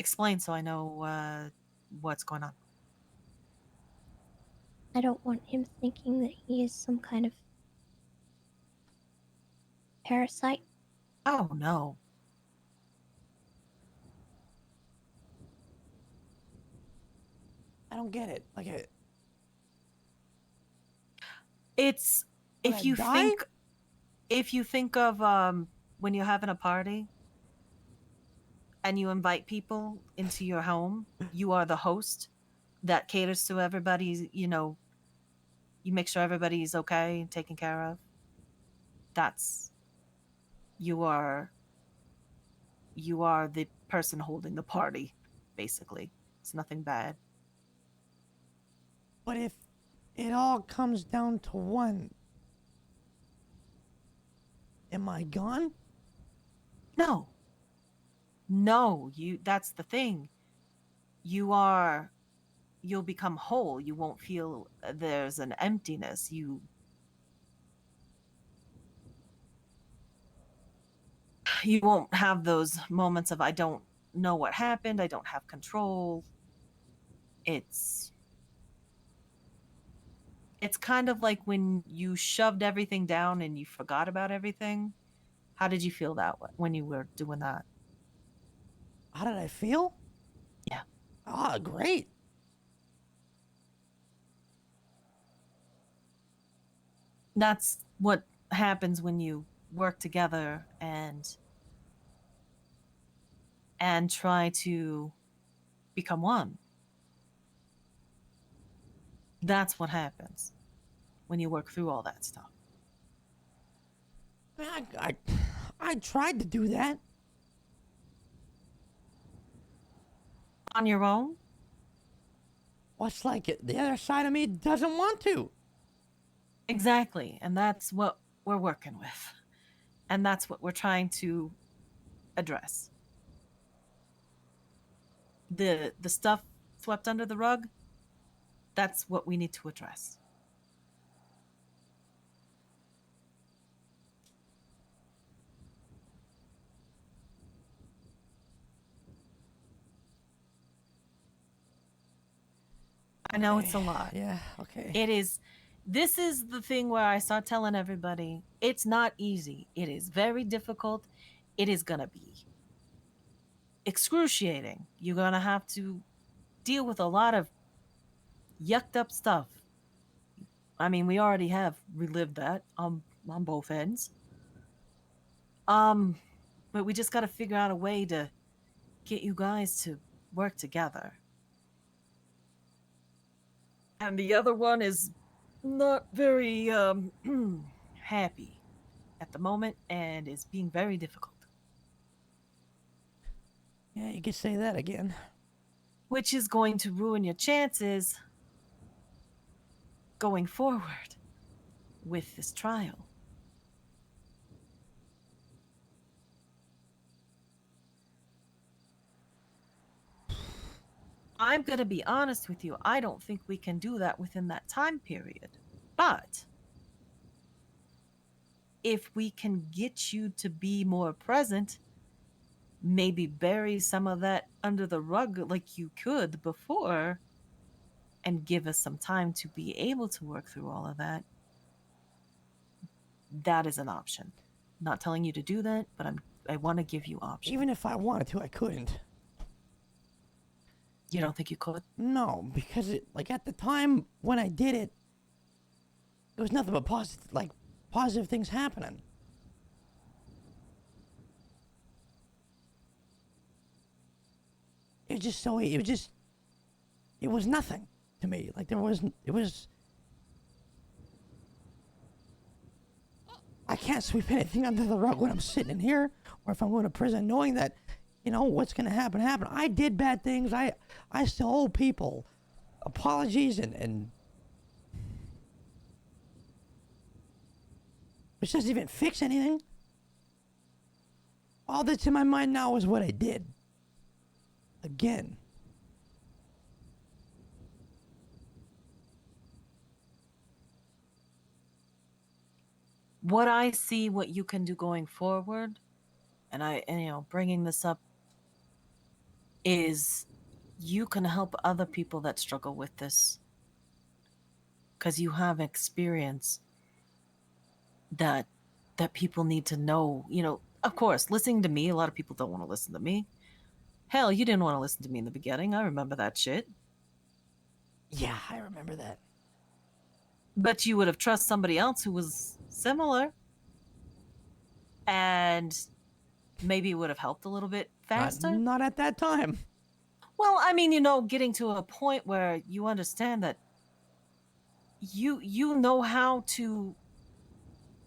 Explain so I know what's going on. I don't want him thinking that he is some kind of parasite. Oh, no. I don't get it. Like, It's Would if I you die? think of when you're having a party and you invite people into your home, you are the host that caters to everybody, you make sure everybody's okay and taken care of. You are the person holding the party, basically. It's nothing bad. but if it all comes down to one, am I gone? No, that's the thing. You'll become whole. You won't feel there's an emptiness. you won't have those moments of I don't know what happened, I don't have control. It's kind of like when you shoved everything down and you forgot about everything. How did you feel when you were doing that? How did I feel? Yeah. Ah, great. That's what happens when you work together and try to become one. That's what happens when you work through all that stuff. I tried to do that. On your own? What's like it? The other side of me doesn't want to. Exactly. And that's what we're working with. And that's what we're trying to address. The stuff swept under the rug, that's what we need to address. I know it's a lot. Yeah, okay. It is. This is the thing where I start telling everybody it's not easy. It is very difficult. It is going to be excruciating. You're going to have to deal with a lot of yucked up stuff. I mean, we already have relived that on both ends. But we just got to figure out a way to get you guys to work together. And the other one is not very happy at the moment and is being very difficult. Yeah, you could say that again. Which is going to ruin your chances going forward with this trial. I'm going to be honest with you. I don't think we can do that within that time period. But if we can get you to be more present, maybe bury some of that under the rug like you could before, and give us some time to be able to work through all of that, that is an option. I'm not telling you to do that, but I want to give you options. Even if I wanted to, I couldn't. You don't think you could? No, because at the time when I did it, there was nothing but positive things happening. It was nothing to me. I can't sweep anything under the rug when I'm sitting in here, or if I'm going to prison, knowing that, what's going to happen. I did bad things. I still owe people apologies and which doesn't even fix anything. All that's in my mind now is what I did. Again. What I see what you can do going forward, and bringing this up, is you can help other people that struggle with this because you have experience that people need to know. Of course, listening to me, a lot of people don't want to listen to me. Hell, you didn't want to listen to me in the beginning. I remember that shit. Yeah, I remember that. But you would have trusted somebody else who was similar, and maybe it would have helped a little bit faster. Not at that time. Well, I mean, getting to a point where you understand that you know how to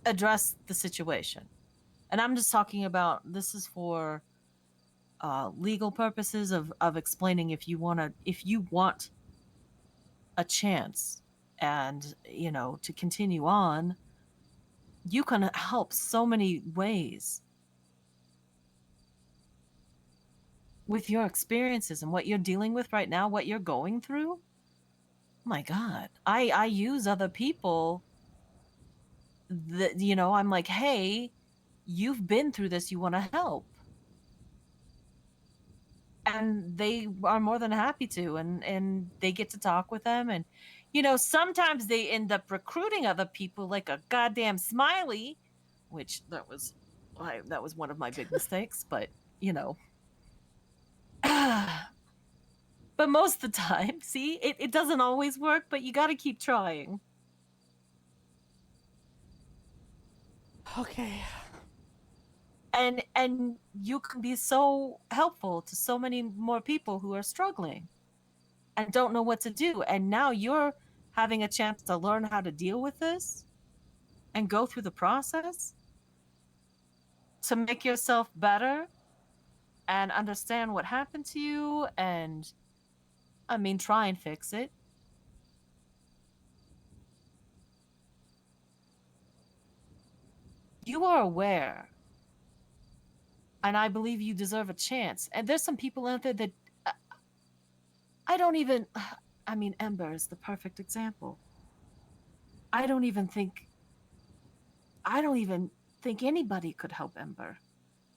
address the situation. And I'm just talking about, this is for legal purposes of explaining if you want a chance and, to continue on, you can help so many ways with your experiences and what you're dealing with right now, what you're going through. Oh my God, I use other people that, I'm like, hey, you've been through this, you want to help. And they are more than happy to, and they get to talk with them. And, sometimes they end up recruiting other people like a goddamn Smiley, which that was one of my big mistakes, but, but most of the time, see, it doesn't always work, but you got to keep trying. Okay. And you can be so helpful to so many more people who are struggling and don't know what to do. And now you're having a chance to learn how to deal with this and go through the process to make yourself better and understand what happened to you and, try and fix it. You are aware, and I believe you deserve a chance. And there's some people out there that I don't even... Ember is the perfect example. I don't even think anybody could help Ember.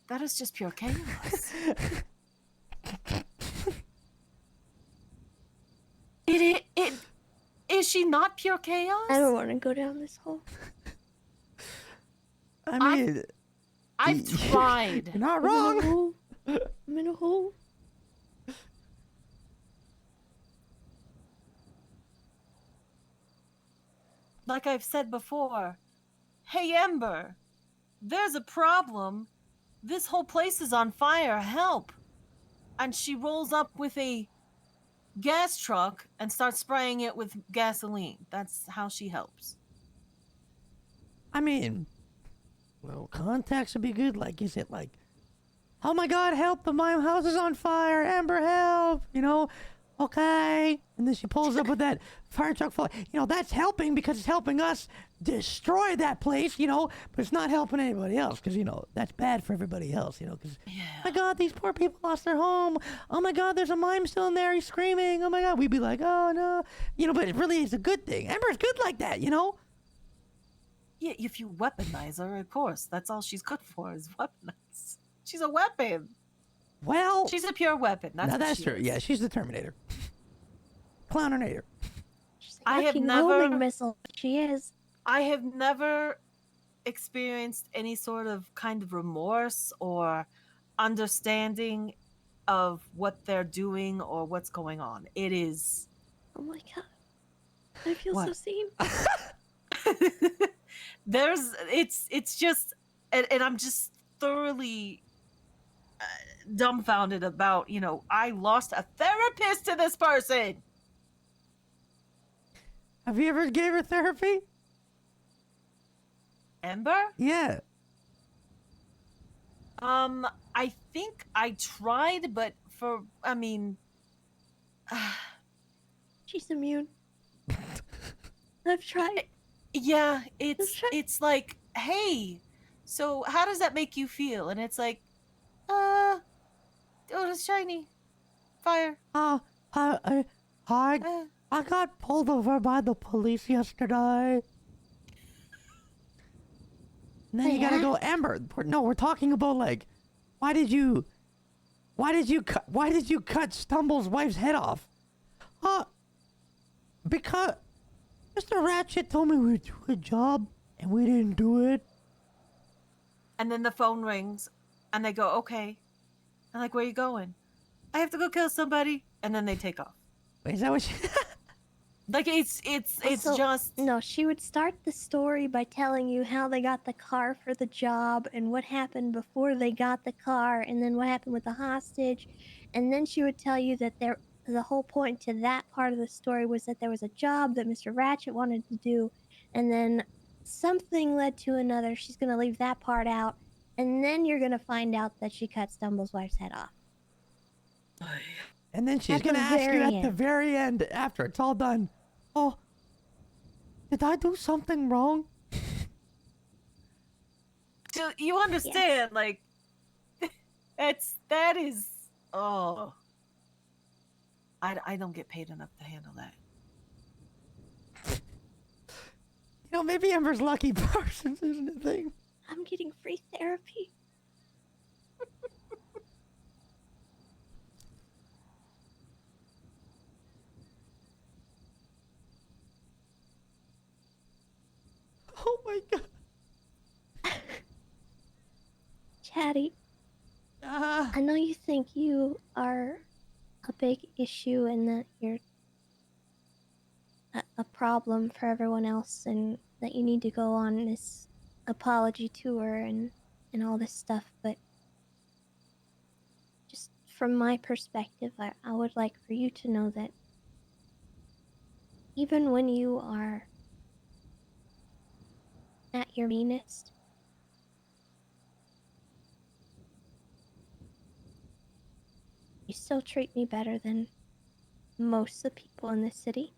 That is just pure chaos. It is she not pure chaos? I don't want to go down this hole. I mean, I've tried. you're not wrong. I'm in a hole. Like I've said before, hey Ember, there's a problem. This whole place is on fire. Help. And she rolls up with a gas truck and starts spraying it with gasoline. That's how she helps. I mean, well, context would be good. Like, is it like, oh my God, help! My house is on fire. Amber, help! Okay. And then she pulls up with that fire truck full. That's helping because it's helping us destroy that place. But it's not helping anybody else because that's bad for everybody else. Because my God, these poor people lost their home. Oh my God, there's a mime still in there. He's screaming. Oh my God, we'd be like, oh no, but it really is a good thing. Amber's good like that. Yeah, if you weaponize her, of course. That's all she's good for is weaponize. She's a weapon. Well, she's a pure weapon. That's true. Yeah, she's the Terminator. Clownernator. I have homing never missile. She is. I have never experienced any sort of kind of remorse or understanding of what they're doing or what's going on. It is. Oh my God. I feel so seen. It's just, and I'm just thoroughly dumbfounded about, I lost a therapist to this person. Have you ever gave her therapy? Ember? Yeah. I think I tried, but she's immune. I've tried. Yeah, it's like, hey, so how does that make you feel? And it's like, oh, it's shiny. Fire. I got pulled over by the police yesterday. And then you gotta go, Amber. We're talking about like, why did you cut Stumble's wife's head off? Because Mr. Ratchet told me we'd do a job and we didn't do it. And then the phone rings and they go, okay. I'm like, where are you going? I have to go kill somebody. And then they take off. Wait, is that what like it's just... No, she would start the story by telling you how they got the car for the job and what happened before they got the car and then what happened with the hostage. And then she would tell you that the whole point to that part of the story was that there was a job that Mr. Ratchet wanted to do. And then something led to another. She's going to leave that part out. And then you're going to find out that she cut Stumble's wife's head off. And then she's going to ask you at the very end, after it's all done, oh, did I do something wrong? So you understand, like, that is, oh, I don't get paid enough to handle that. Maybe Ember's lucky Parsons isn't a thing. I'm getting free therapy. Oh my god. Chatty, I know you think you are a big issue and that you're a problem for everyone else and that you need to go on this apology tour and all this stuff, but just from my perspective, I would like for you to know that even when you are at your meanest, you still treat me better than most of the people in this city.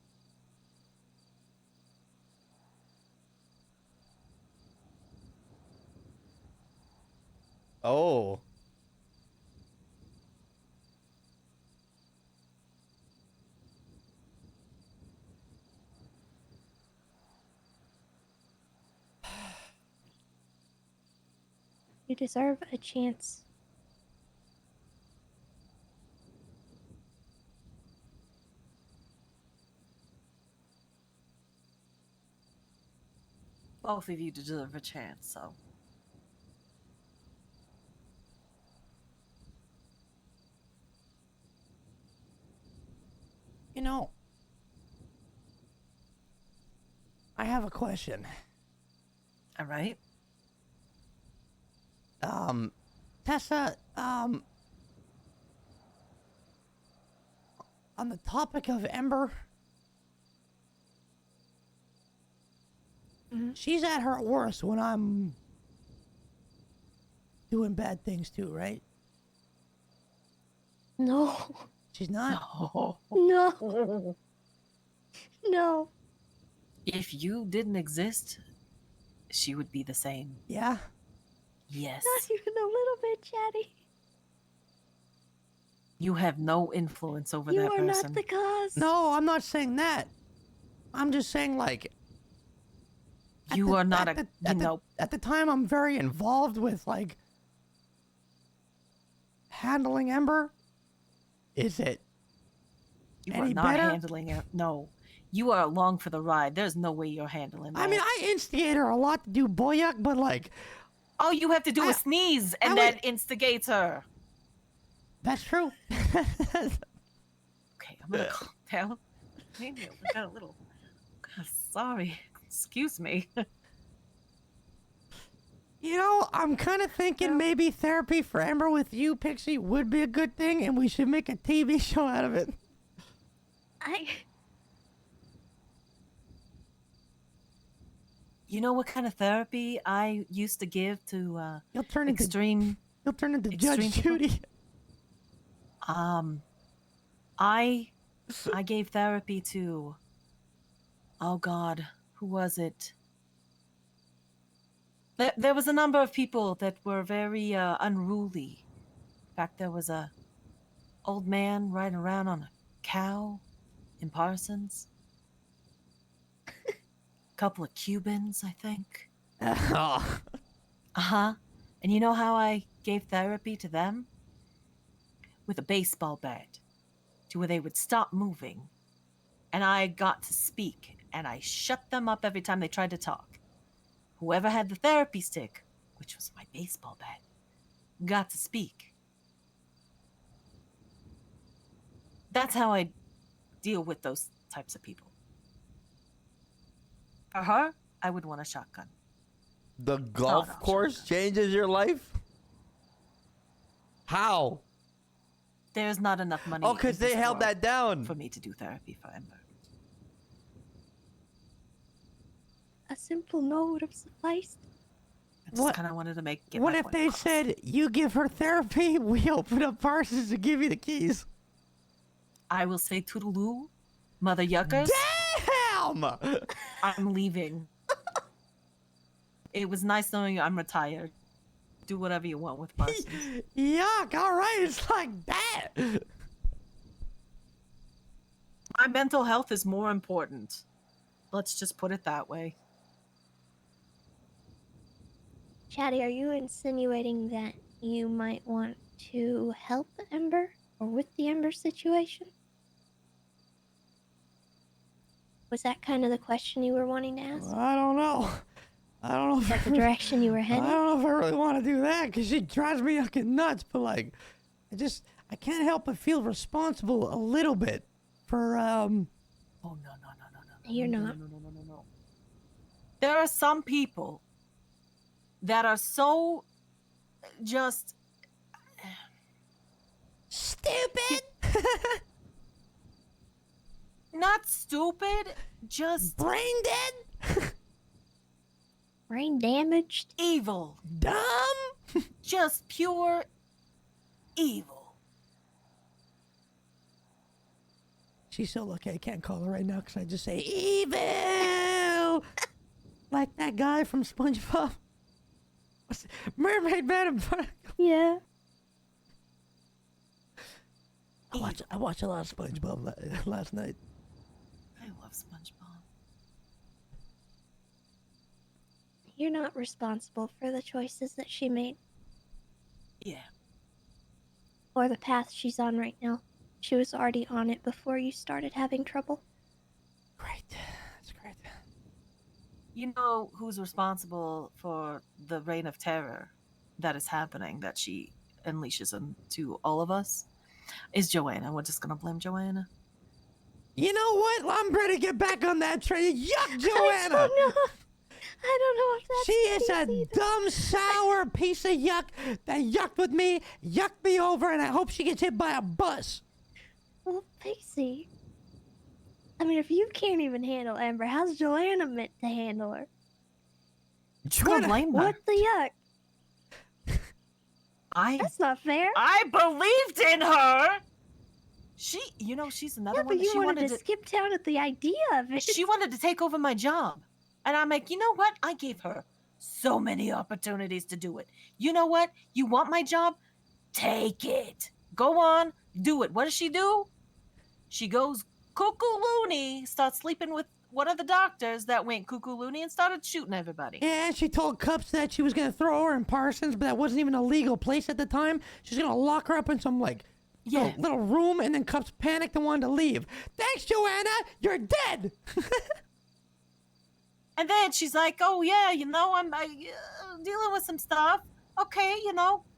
Oh. You deserve a chance. Both of you deserve a chance, so. You know, I have a question. All right. Tessa, on the topic of Ember, she's at her worst when I'm doing bad things too, right? No. She's not? No. No. No. If you didn't exist, she would be the same. Yeah? Yes. Not even a little bit, Chatty. You have no influence over You that are person. not the cause. No, I'm not saying that. I'm just saying, like... You are not a... At the time, I'm very involved with, like... handling Ember. Is it You any are not better? handling it. No. You are along for the ride. There's no way you're handling that. I mean, I instigate her a lot to do boyak, but, like... All you have to do is sneeze, and that instigates her. That's true. Okay, I'm gonna calm down. Maybe I got a little... God, sorry. Excuse me. You know, I'm kind of thinking maybe therapy for Ember with you, Pixie, would be a good thing, and we should make a TV show out of it. You know what kind of therapy I used to give to You'll turn extreme... You'll turn into extreme Judge Judy. I gave therapy to... Oh God, who was it? There was a number of people that were very unruly. In fact, there was a old man riding around on a cow in Parsons. Couple of Cubans, I think. Uh-huh. And you know how I gave therapy to them? With a baseball bat. To where they would stop moving. And I got to speak. And I shut them up every time they tried to talk. Whoever had the therapy stick, which was my baseball bat, got to speak. That's how I deal with those types of people. For her, I would want a shotgun. The golf course changes your life? How? There's not enough money. Oh, because they held that down. For me to do therapy for Ember. A simple no would have sufficed. I just kind of wanted to get What my if point they across. said, you give her therapy, we open up Parsons and give you the keys? I will say toodaloo, mother yuckers. Damn! I'm leaving. It was nice knowing you. I'm retired. Do whatever you want with Parsons. Yuck, alright, it's like that. My mental health is more important. Let's just put it that way. Chatty, are you insinuating that you might want to help Ember or with the Ember situation? Was that kind of the question you were wanting to ask? I don't know. I don't know if Is that the direction you were I heading? don't know if I really want to do that because she drives me fucking nuts. But like, I can't help but feel responsible a little bit for Oh no. You're not. No. There are some people that are so just stupid. not stupid, just Brain dead. Brain damaged? evil. Dumb. Just pure evil. She's so lucky I can't call her right now because I just say evil. Like that guy from SpongeBob. What's it? Mermaid Man and Yeah. I watched a lot of SpongeBob last night. I love SpongeBob. You're not responsible for the choices that she made Yeah. or the path she's on right now. She was already on it before you started having trouble. Great. That's great. You know who's responsible for the reign of terror that is happening, that she unleashes into all of us? Is Joanna. We're just gonna blame Joanna. You know what? I'm ready to get back on that train. Yuck, Joanna! I don't know if that's She is the a case either. dumb, sour piece of yuck that yucked with me, yucked me over, and I hope she gets hit by a bus. Well, Pixie. I mean, if you can't even handle Ember, how's Joanna meant to handle her? Just gonna blame her. What the yuck? That's not fair. I believed in her. She's another Yeah, one but that you she wanted to skip town at the idea of it. She wanted to take over my job. And I'm like, you know what? I gave her so many opportunities to do it. You know what? You want my job? Take it. Go on, do it. What does she do? She goes cuckoo loony, starts sleeping with one of the doctors that went cuckoo loony and started shooting everybody. Yeah, she told Cups that she was gonna throw her in Parsons, but that wasn't even a legal place at the time. She's gonna lock her up in some little room, and then Cups panicked and wanted to leave. Thanks, Joanna. You're dead. And then she's like, "Oh yeah, I'm dealing with some stuff. Okay,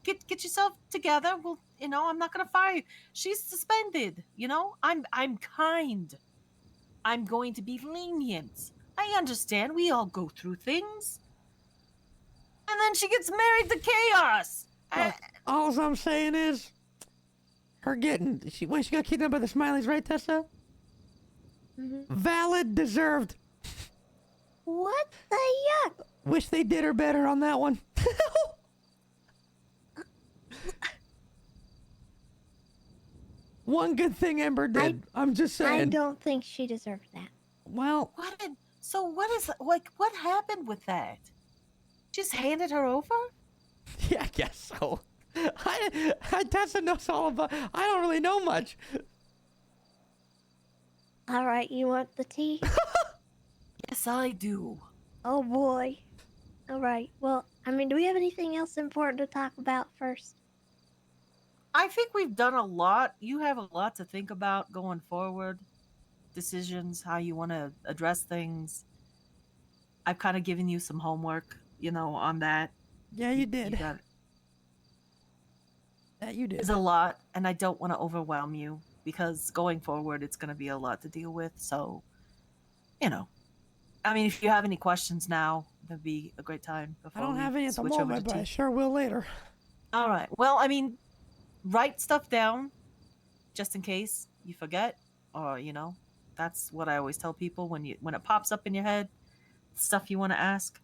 get yourself together. Well, I'm not gonna fire you. She's suspended. I'm kind. I'm going to be lenient. I understand. We all go through things. And then she gets married to chaos. All I'm saying is, she got kidnapped by the Smileys, right, Tessa? Mm-hmm. Valid, deserved. What the yuck? Wish they did her better on that one. One good thing Ember did. I'm just saying. I don't think she deserved that. Well, what happened with that? Just handed her over? yeah, I guess so. Tessa knows all about. I don't really know much. All right, you want the tea? Yes, I do. Oh boy. All right. Well, I mean, do we have anything else important to talk about first? I think we've done a lot. You have a lot to think about going forward. Decisions, how you want to address things. I've kind of given you some homework, on that. Yeah, you did. You got it. That you did. There's a lot, and I don't want to overwhelm you because going forward, it's going to be a lot to deal with. So, I mean, if you have any questions now, that'd be a great time. I don't have any at the switch over moment, to but I tea. sure will later. All right. Well, I mean, write stuff down just in case you forget, or that's what I always tell people when it pops up in your head, stuff you want to ask.